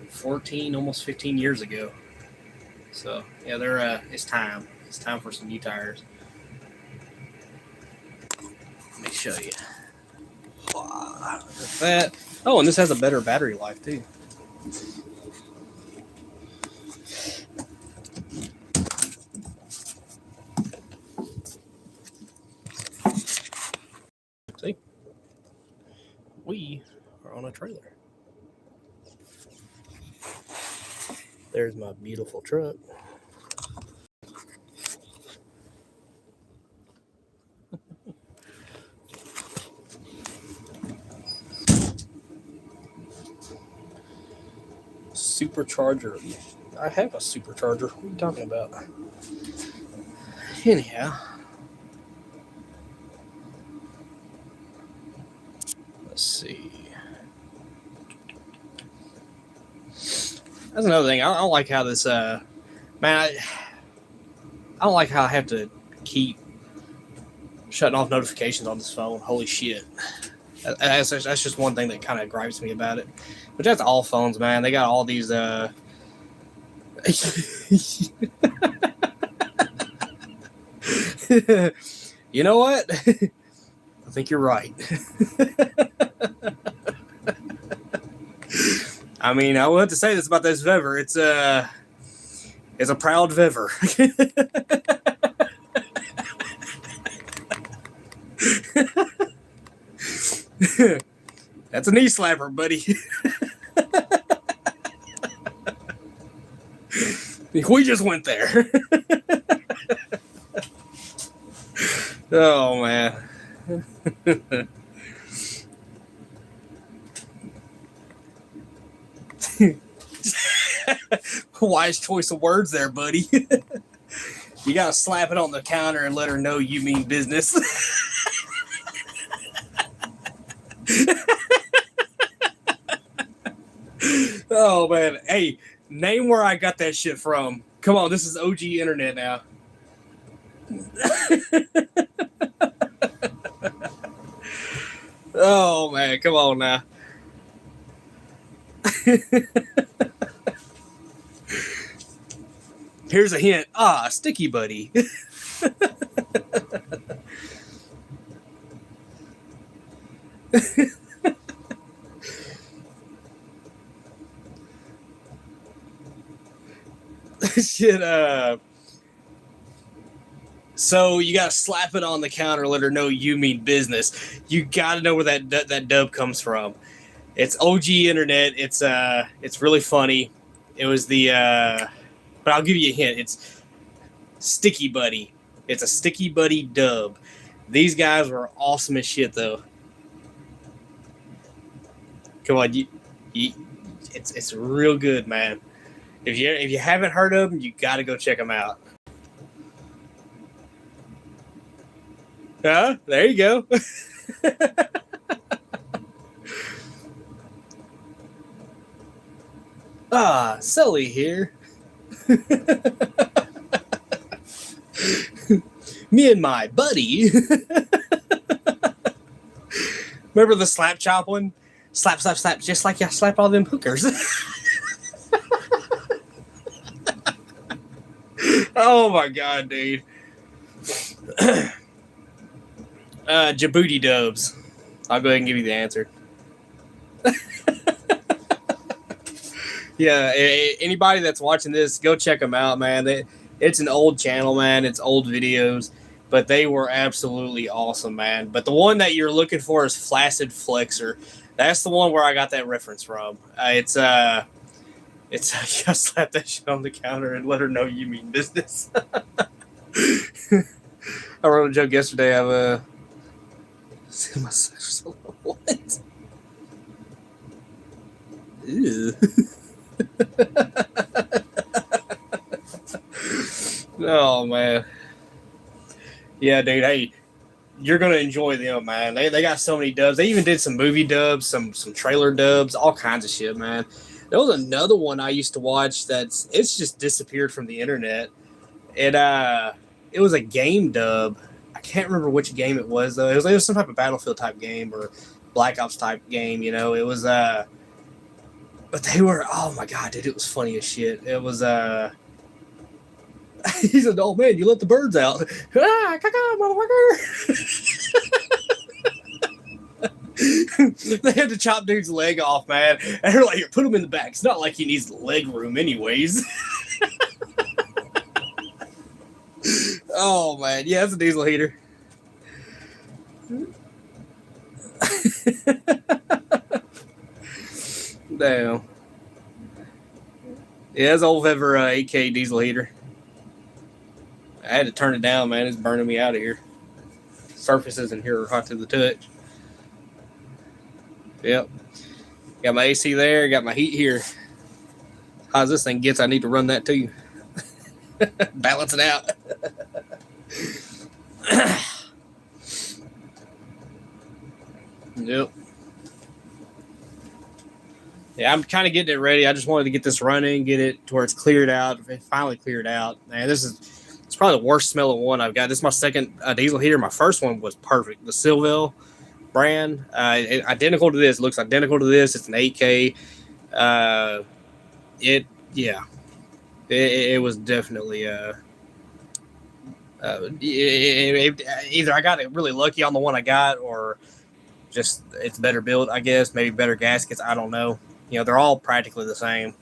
14, almost 15 years ago. So yeah, they're it's time. It's time for some new tires. Let me show you. That. Oh, and this has a better battery life too. See? We are on a trailer. There's my beautiful truck. Supercharger. I have a supercharger. What are you talking about? Anyhow. Let's see. That's another thing. I don't like how this, I don't like how I have to keep shutting off notifications on this phone. Holy shit. That's just one thing that kind of gripes me about it. But that's all phones, man. They got all these. You know what? I think you're right. I mean, I will have to say this about this Viver. It's a proud Viver. That's a knee slapper, buddy. We just went there. Oh, man. Wise choice of words there, buddy. You gotta slap it on the counter and let her know you mean business. Oh, man. Hey, name where I got that shit from. Come on, this is OG internet now. Oh, man, come on now. Here's a hint. Sticky buddy. Shit, so you gotta slap it on the counter, let her know you mean business. You gotta know where that dub comes from. It's OG internet. It's really funny. It was but I'll give you a hint. It's Sticky Buddy. It's a Sticky Buddy dub. These guys were awesome as shit, though. Come on, it's real good, man. If you haven't heard of them, you got to go check them out. There you go. Sully here. Me and my buddy. Remember the slap chop one? Slap, slap, slap, just like you slap all them hookers. Oh my god, dude. Djibouti dubs. I'll go ahead and give you the answer. Yeah, anybody that's watching this, go check them out, man. It's an old channel, man. It's old videos, but they were absolutely awesome, man. But the one that you're looking for is Flaccid Flexor. That's the one where I got that reference from. It's you gotta slap that shit on the counter and let her know you mean business. I wrote a joke yesterday of what? Ew. Oh man. Yeah, dude, hey, you're gonna enjoy them, man. They got so many dubs. They even did some movie dubs, some trailer dubs, all kinds of shit, man. There was another one I used to watch it's just disappeared from the internet. It was a game dub. I can't remember which game it was though. It was some type of Battlefield type game or Black Ops type game, you know. It was but they were, oh my god, dude, it was funny as shit. It was he said, "Oh man, you let the birds out." They had to chop dude's leg off, man. And they're like, "Put him in the back. It's not like he needs the leg room, anyways." Oh man, yeah, that's a diesel heater. Damn. Yeah, it's old Ever 8K diesel heater. I had to turn it down, man. It's burning me out of here. Surfaces in here are hot to the touch. Yep. Got my AC there. Got my heat here. How's this thing gets? I need to run that too. Balance it out. Yep. Yeah, I'm kind of getting it ready. I just wanted to get this running, get it to where it's cleared out. It finally cleared out. Man, it's probably the worst smelling one I've got. This is my second diesel heater. My first one was perfect. The Silville brand, identical to this. Looks identical to this. It's an 8K. Yeah, it was definitely either I got it really lucky on the one I got, or just it's better built, I guess. Maybe better gaskets. I don't know. They're all practically the same.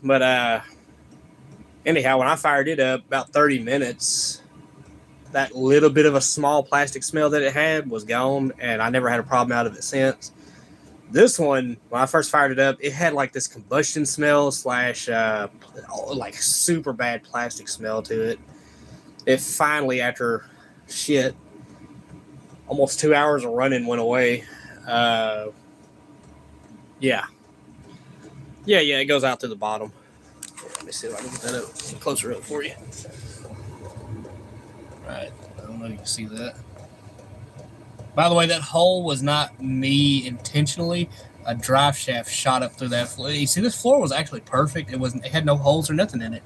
But anyhow, when I fired it up, about 30 minutes, that little bit of a small plastic smell that it had was gone, and I never had a problem out of it since. This one, when I first fired it up, it had like this combustion smell slash like super bad plastic smell to it. It finally, after almost 2 hours of running, went away. Yeah, it goes out to the bottom. Let me see if I can get that up closer up for you. Right, I don't know if you can see that. By the way, that hole was not me intentionally. A drive shaft shot up through that floor. You see, this floor was actually perfect. It had no holes or nothing in it.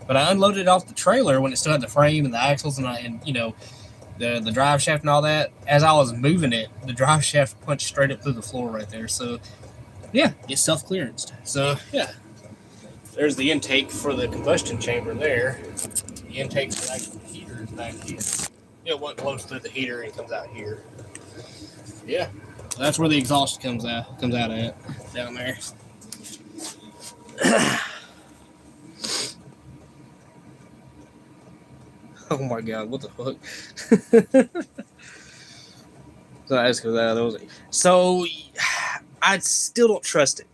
But I unloaded it off the trailer when it still had the frame and the axles and the drive shaft and all that. As I was moving it, the drive shaft punched straight up through the floor right there. So yeah, it's self-clearanced. So yeah, there's the intake for the combustion chamber there. The intake for the actual heater is back here. What blows through the heater and comes out here. Yeah, that's where the exhaust comes out at, down there. Oh my god, what the fuck? So I still don't trust it.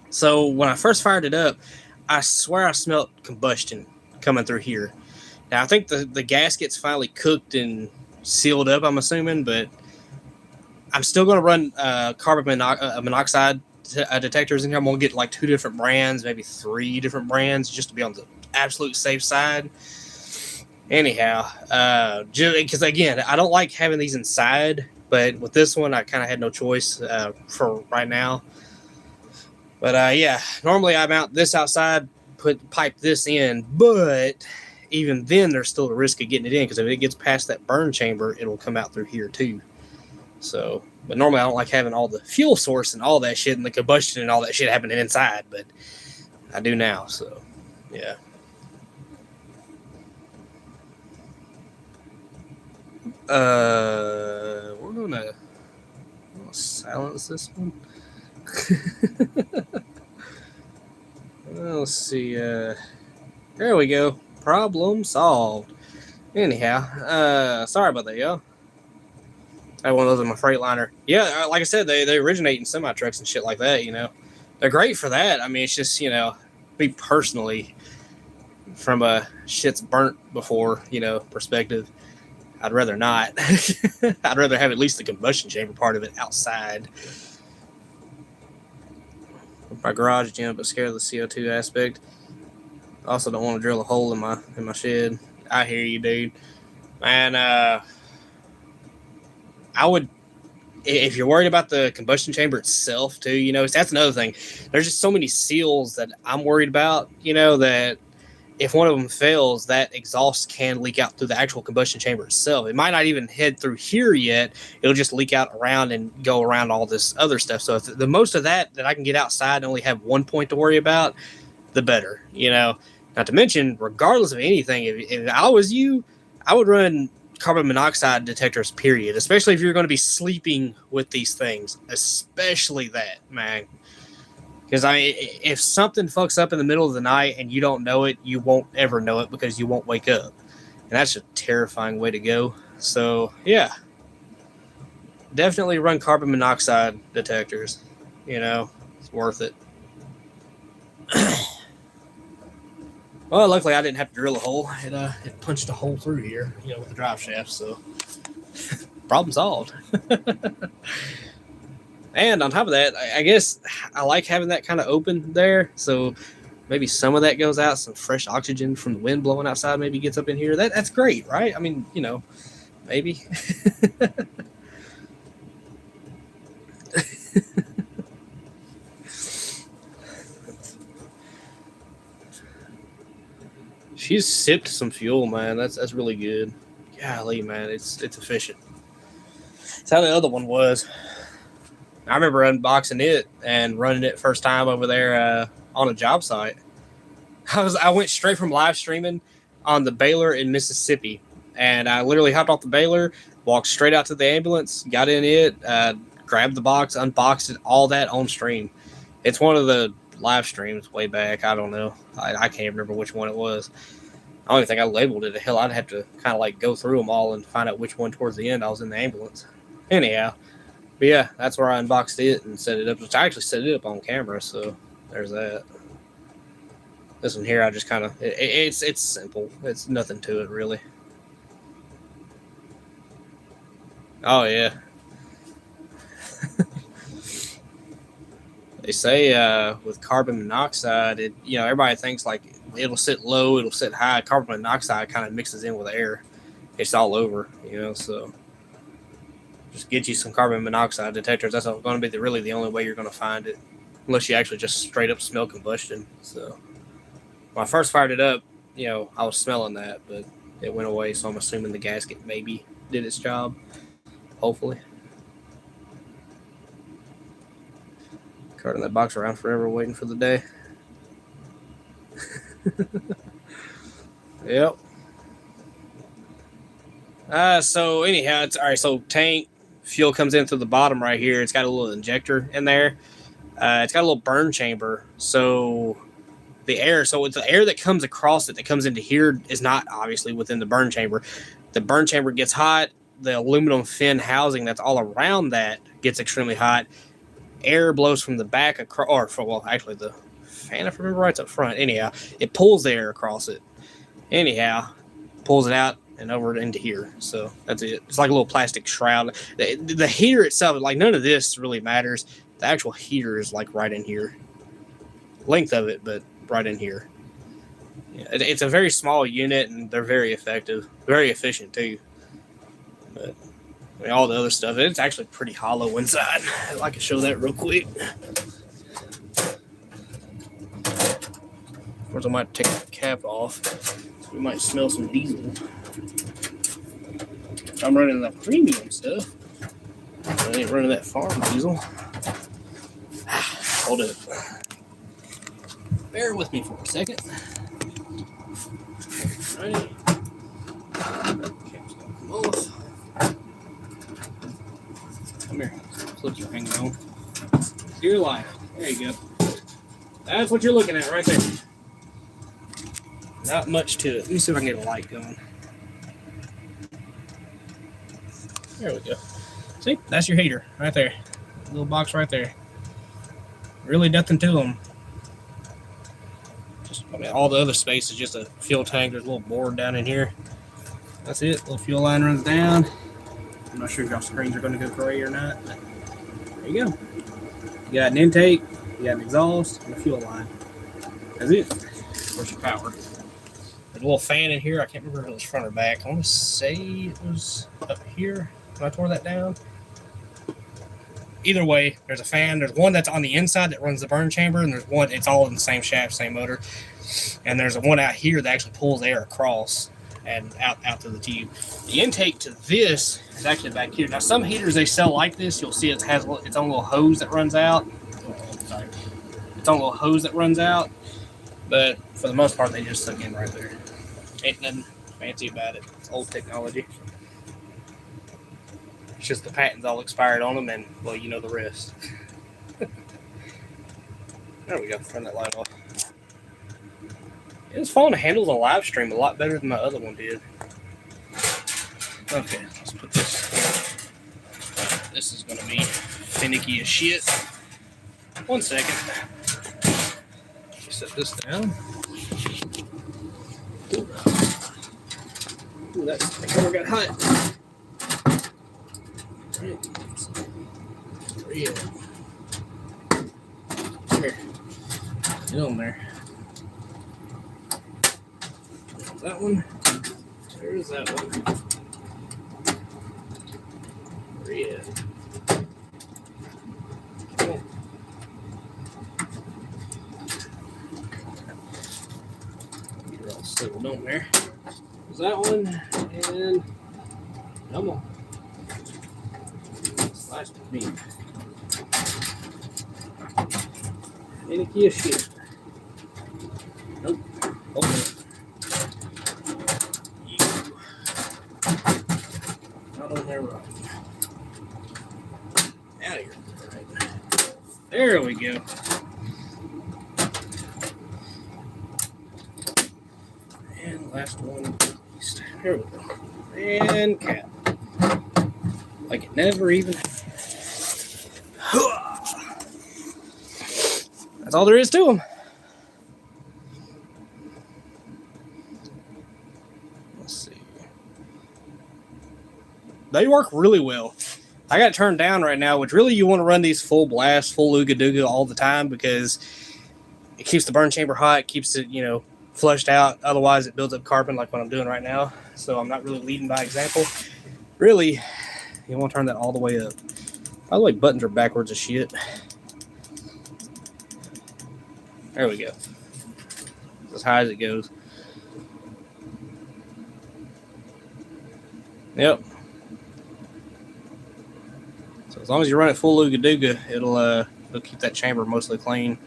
So when I first fired it up, I swear I smelled combustion coming through here. Now I think the gasket's finally cooked and sealed up, I'm assuming, but I'm still going to run carbon monoxide detectors in here. I'm going to get like 2 different brands, maybe 3 different brands, just to be on the absolute safe side. Anyhow, because again, I don't like having these inside, but with this one, I kind of had no choice for right now. But yeah, normally I mount this outside, pipe this in, but even then, there's still a risk of getting it in, because if it gets past that burn chamber, it'll come out through here too. So, but normally I don't like having all the fuel source and all that shit and the combustion and all that shit happening inside, but I do now. So, yeah. We're gonna silence this one. Let's see. There we go. Problem solved. Anyhow, sorry about that, y'all. I had one of those in my Freightliner. Yeah, like I said, they originate in semi trucks and shit like that. They're great for that. I mean, it's just me personally, from a shit's burnt before perspective, I'd rather not. I'd rather have at least the combustion chamber part of it outside. My garage gym, but scared of the CO2 aspect. Also, don't want to drill a hole in my shed. I hear you, dude. Man, I would, if you're worried about the combustion chamber itself too, that's another thing. There's just so many seals that I'm worried about, that if one of them fails, that exhaust can leak out through the actual combustion chamber itself. It might not even head through here yet. It'll just leak out around and go around all this other stuff. So if the most of that I can get outside and only have one point to worry about, the better, Not to mention, regardless of anything, if I was you, I would run carbon monoxide detectors, period. Especially if you're going to be sleeping with these things. Especially that, man. Because if something fucks up in the middle of the night and you don't know it, you won't ever know it because you won't wake up. And that's a terrifying way to go. So, yeah. Definitely run carbon monoxide detectors. It's worth it. Well, luckily I didn't have to drill a hole. It punched a hole through here, with the drive shaft. So, problem solved. And on top of that, I guess I like having that kind of open there. So maybe some of that goes out. Some fresh oxygen from the wind blowing outside maybe gets up in here. That's great, right? I mean, maybe. She's sipped some fuel, man. That's really good. Golly, man, it's efficient. That's how the other one was. I remember unboxing it and running it first time over there on a job site. I went straight from live streaming on the Baylor in Mississippi, and I literally hopped off the Baylor, walked straight out to the ambulance, got in it, grabbed the box, unboxed it, all that on stream. It's one of the live streams way back. I don't know. I can't remember which one it was. I don't even think I labeled it. Hell, I'd have to kind of like go through them all and find out which one towards the end I was in the ambulance. Anyhow, but yeah, that's where I unboxed it and set it up. Which I actually set it up on camera, so there's that. This one here, I just kind of it's simple. It's nothing to it really. Oh yeah. They say with carbon monoxide, everybody thinks like it'll sit low, it'll sit high. Carbon monoxide kind of mixes in with air. It's all over, so just get you some carbon monoxide detectors. That's going to be really the only way you're going to find it, unless you actually just straight up smell combustion. So when I first fired it up, I was smelling that, but it went away, so I'm assuming the gasket maybe did its job, hopefully. Carting that box around forever, waiting for the day. Yep. So anyhow, it's all right. So tank fuel comes in through the bottom right here. It's got a little injector in there. It's got a little burn chamber. So the air, it's the air that comes across it that comes into here is not obviously within the burn chamber. The burn chamber gets hot. The aluminum fin housing that's all around that gets extremely hot. Air blows from the back across, actually the fan, if I remember right, it's up front. Anyhow, it pulls the air across it. Anyhow, pulls it out and over into here. So that's it. It's like a little plastic shroud. The heater itself, like none of this really matters. The actual heater is like right in here. Length of it, but right in here. Yeah, it's a very small unit, and they're very effective, very efficient too. But all the other stuff, it's actually pretty hollow inside. I can show that real quick. Of course, I might take the cap off, so we might smell some diesel. I'm running the premium stuff. I ain't running that farm diesel. Hold it. Bear with me for a second. All right. Cap's gonna come off. Come here. Clips are hanging on. Dear life. There you go. That's what you're looking at right there. Not much to it. Let me see if I can get a light going. There we go. See? That's your heater right there. Little box right there. Really nothing to them. All the other space is just a fuel tank. There's a little board down in here. That's it. Little fuel line runs down. I'm not sure if y'all screens are going to go gray or not. But there you go. You got an intake, you got an exhaust, and a fuel line. That's it. Of course, your power. There's a little fan in here. I can't remember if it was front or back. I want to say it was up here when I tore that down. Either way, there's a fan. There's one that's on the inside that runs the burn chamber, and there's one, it's all in the same shaft, same motor. And there's one out here that actually pulls air across and out to the tube. The intake to this is actually back here. Now, some heaters they sell like this. You'll see it has its own little hose that runs out. Sorry. Its own little hose that runs out. But for the most part, they just suck in right there. Ain't nothing fancy about it. It's old technology. It's just the patent's all expired on them, and, well, you know the rest. There we go. Turn that light off. It's fun to handle the live stream a lot better than my other one did. Okay, let's put this. This is going to be finicky as shit. 1 second. Set this down. Ooh, that camera got hot. Yeah. Here. Get on there. That one. There's that one. Yeah. Cool. You're all set. little dome there. There's that one, and come on. Slice the meat. Any key of shit. Nope. Open it. Not on there right. Out of here. Right. There we go. And last one. There we go. And cap. Like it never even. That's all there is to them. Let's see. They work really well. I got it turned down right now, which really you want to run these full blast, full Ooga Dooga all the time because it keeps the burn chamber hot, keeps it, flushed out. Otherwise, it builds up carbon like what I'm doing right now. So I'm not really leading by example. Really, you want to turn that all the way up. By the way, buttons are backwards as shit. There we go. As high as it goes. Yep. So as long as you run it full Ooga Dooga, it'll keep that chamber mostly clean.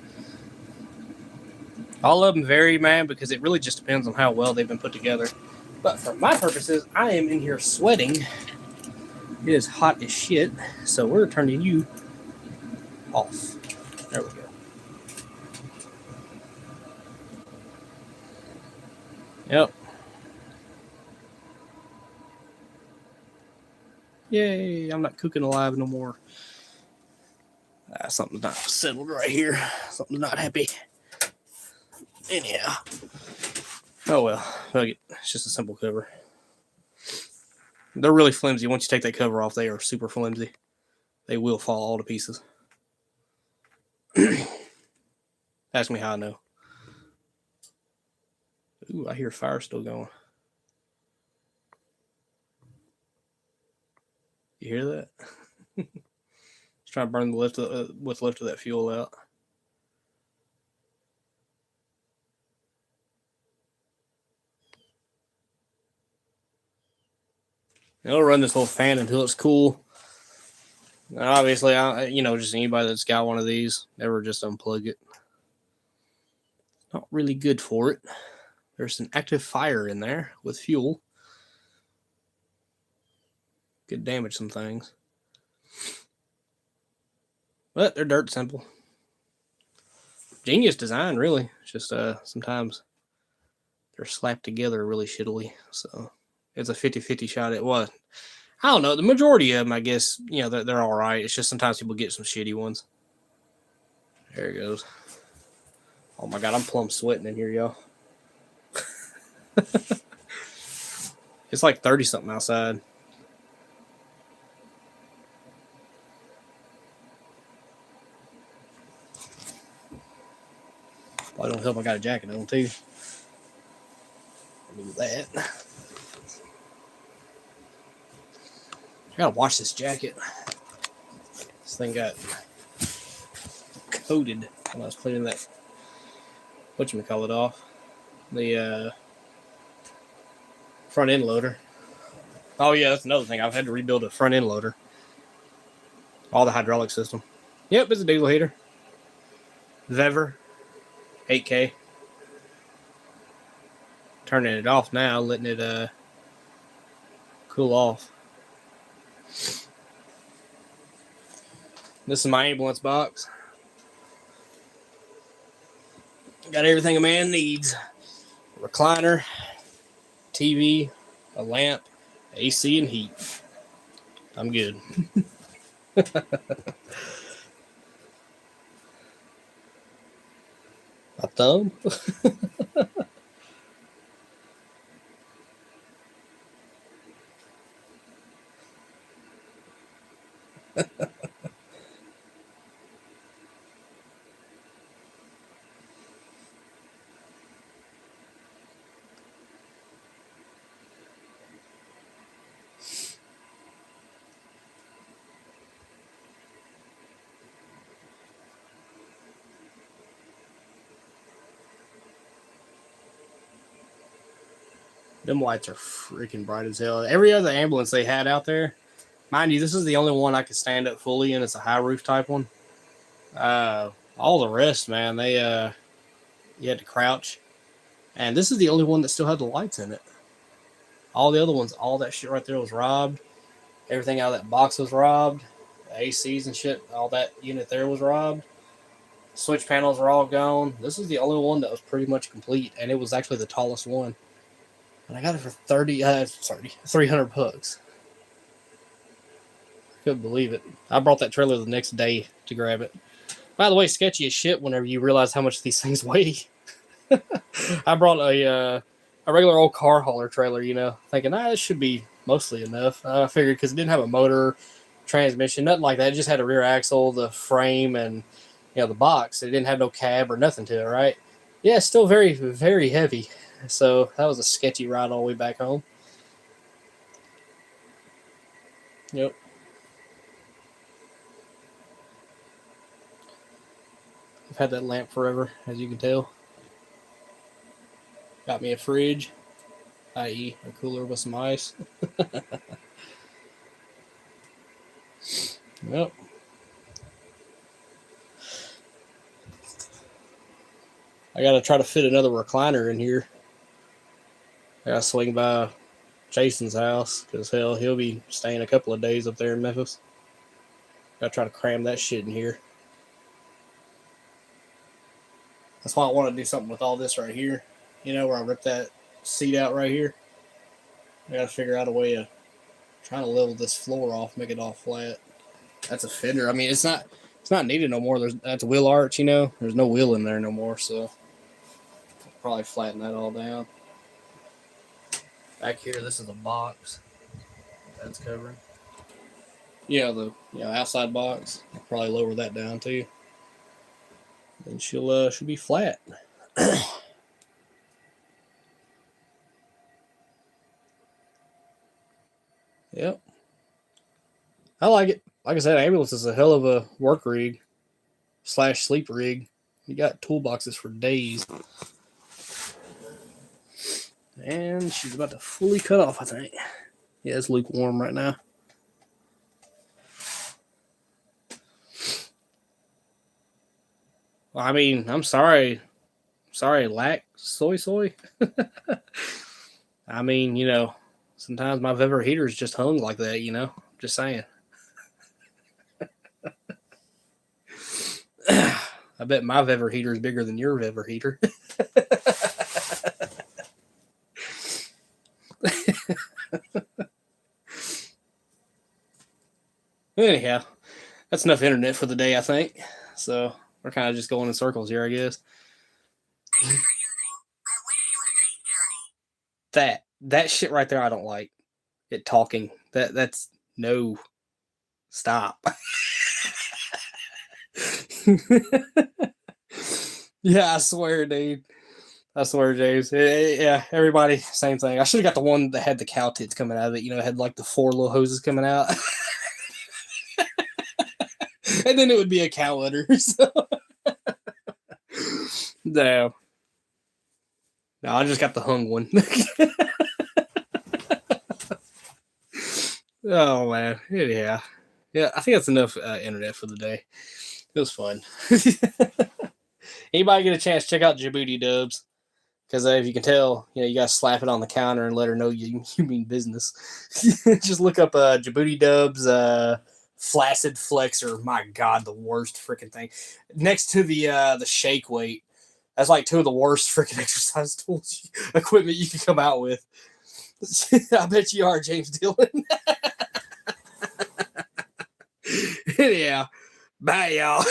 All of them vary, man, because it really just depends on how well they've been put together. But for my purposes, I am in here sweating. It is hot as shit, so we're turning you off. There we go. Yep. Yay, I'm not cooking alive no more. Something's not settled right here. Something's not happy. Anyhow. Oh well, fuck it. It's just a simple cover. They're really flimsy. Once you take that cover off, they are super flimsy. They will fall all to pieces. Ask me how I know. Ooh, I hear fire still going. You hear that? Just trying to burn what's left of that fuel out. I'll run this whole fan until it's cool. And obviously, just anybody that's got one of these, never just unplug it. Not really good for it. There's an active fire in there with fuel. Could damage some things. But they're dirt simple. Genius design, really. It's just sometimes they're slapped together really shittily. So it's a 50-50 shot at what? I don't know. The majority of them, I guess, they're all right. It's just sometimes people get some shitty ones. There it goes. Oh my God, I'm plumb sweating in here, y'all. It's like 30-something outside. Probably don't help I got a jacket on, too. Let me do that. I gotta wash this jacket. This thing got coated when I was cleaning that, whatchamacallit off. The front end loader. Oh yeah, that's another thing. I've had to rebuild a front end loader. All the hydraulic system. Yep, it's a diesel heater. Vever 8K. Turning it off now, letting it cool off. This is my ambulance box. Got everything a man needs. A recliner, TV, a lamp, AC, and heat. I'm good. My thumb? Them lights are freaking bright as hell. Every other ambulance they had out there, mind you, this is the only one I could stand up fully in. It's a high roof type one. All the rest, man, they you had to crouch, and this is the only one that still had the lights in it. All the other ones, all that shit right there was robbed. Everything out of that box was robbed. The ACs and shit, all that unit there was robbed. Switch panels are all gone. This is the only one that was pretty much complete, and it was actually the tallest one. And I got it for 300 bucks. Couldn't believe it. I brought that trailer the next day to grab it. By the way, sketchy as shit whenever you realize how much these things weigh. I brought a regular old car hauler trailer, thinking, this should be mostly enough. I figured because it didn't have a motor, transmission, nothing like that. It just had a rear axle, the frame, and the box. It didn't have no cab or nothing to it, right? Yeah, it's still very, very heavy. So that was a sketchy ride all the way back home. Yep. I've had that lamp forever, as you can tell. Got me a fridge, i.e. a cooler with some ice. Yep. I gotta try to fit another recliner in here. I gotta swing by Jason's house, because hell, he'll be staying a couple of days up there in Memphis. Gotta try to cram that shit in here. That's why I want to do something with all this right here. Where I rip that seat out right here. I gotta figure out a way of trying to level this floor off, make it all flat. That's a fender. I mean, it's not needed no more. That's a wheel arch, There's no wheel in there no more, so I'll probably flatten that all down. Back here, this is a box that's covering. The outside box. I'll probably lower that down too. And she'll be flat. Yep. I like it. Like I said, ambulance is a hell of a work rig / sleep rig. You got toolboxes for days. And she's about to fully cut off, I think. Yeah, it's lukewarm right now. Well, I mean, I'm sorry. Sorry, lack soy. I mean, sometimes my Vever heater is just hung like that, Just saying. I bet my Vever heater is bigger than your Vever heater. Anyhow, that's enough internet for the day, I think. So we're kind of just going in circles here, I guess. That shit right there, I don't like it talking. That's no. Stop. Yeah, I swear, dude. I swear, James. Yeah, everybody, same thing. I should have got the one that had the cow tits coming out of it. It had like the 4 little hoses coming out. And then it would be a cow udder. So. No, I just got the hung one. Oh, man. Yeah. Yeah, I think that's enough internet for the day. It was fun. Anybody get a chance, check out Djibouti Dubs. Because if you can tell, you got to slap it on the counter and let her know you mean business. Just look up Djibouti Dubs Flaccid Flexor. My God, the worst freaking thing. Next to the shake weight. That's like 2 of the worst freaking exercise tools equipment you can come out with. I bet you are, James Dillon. Anyhow, bye, y'all.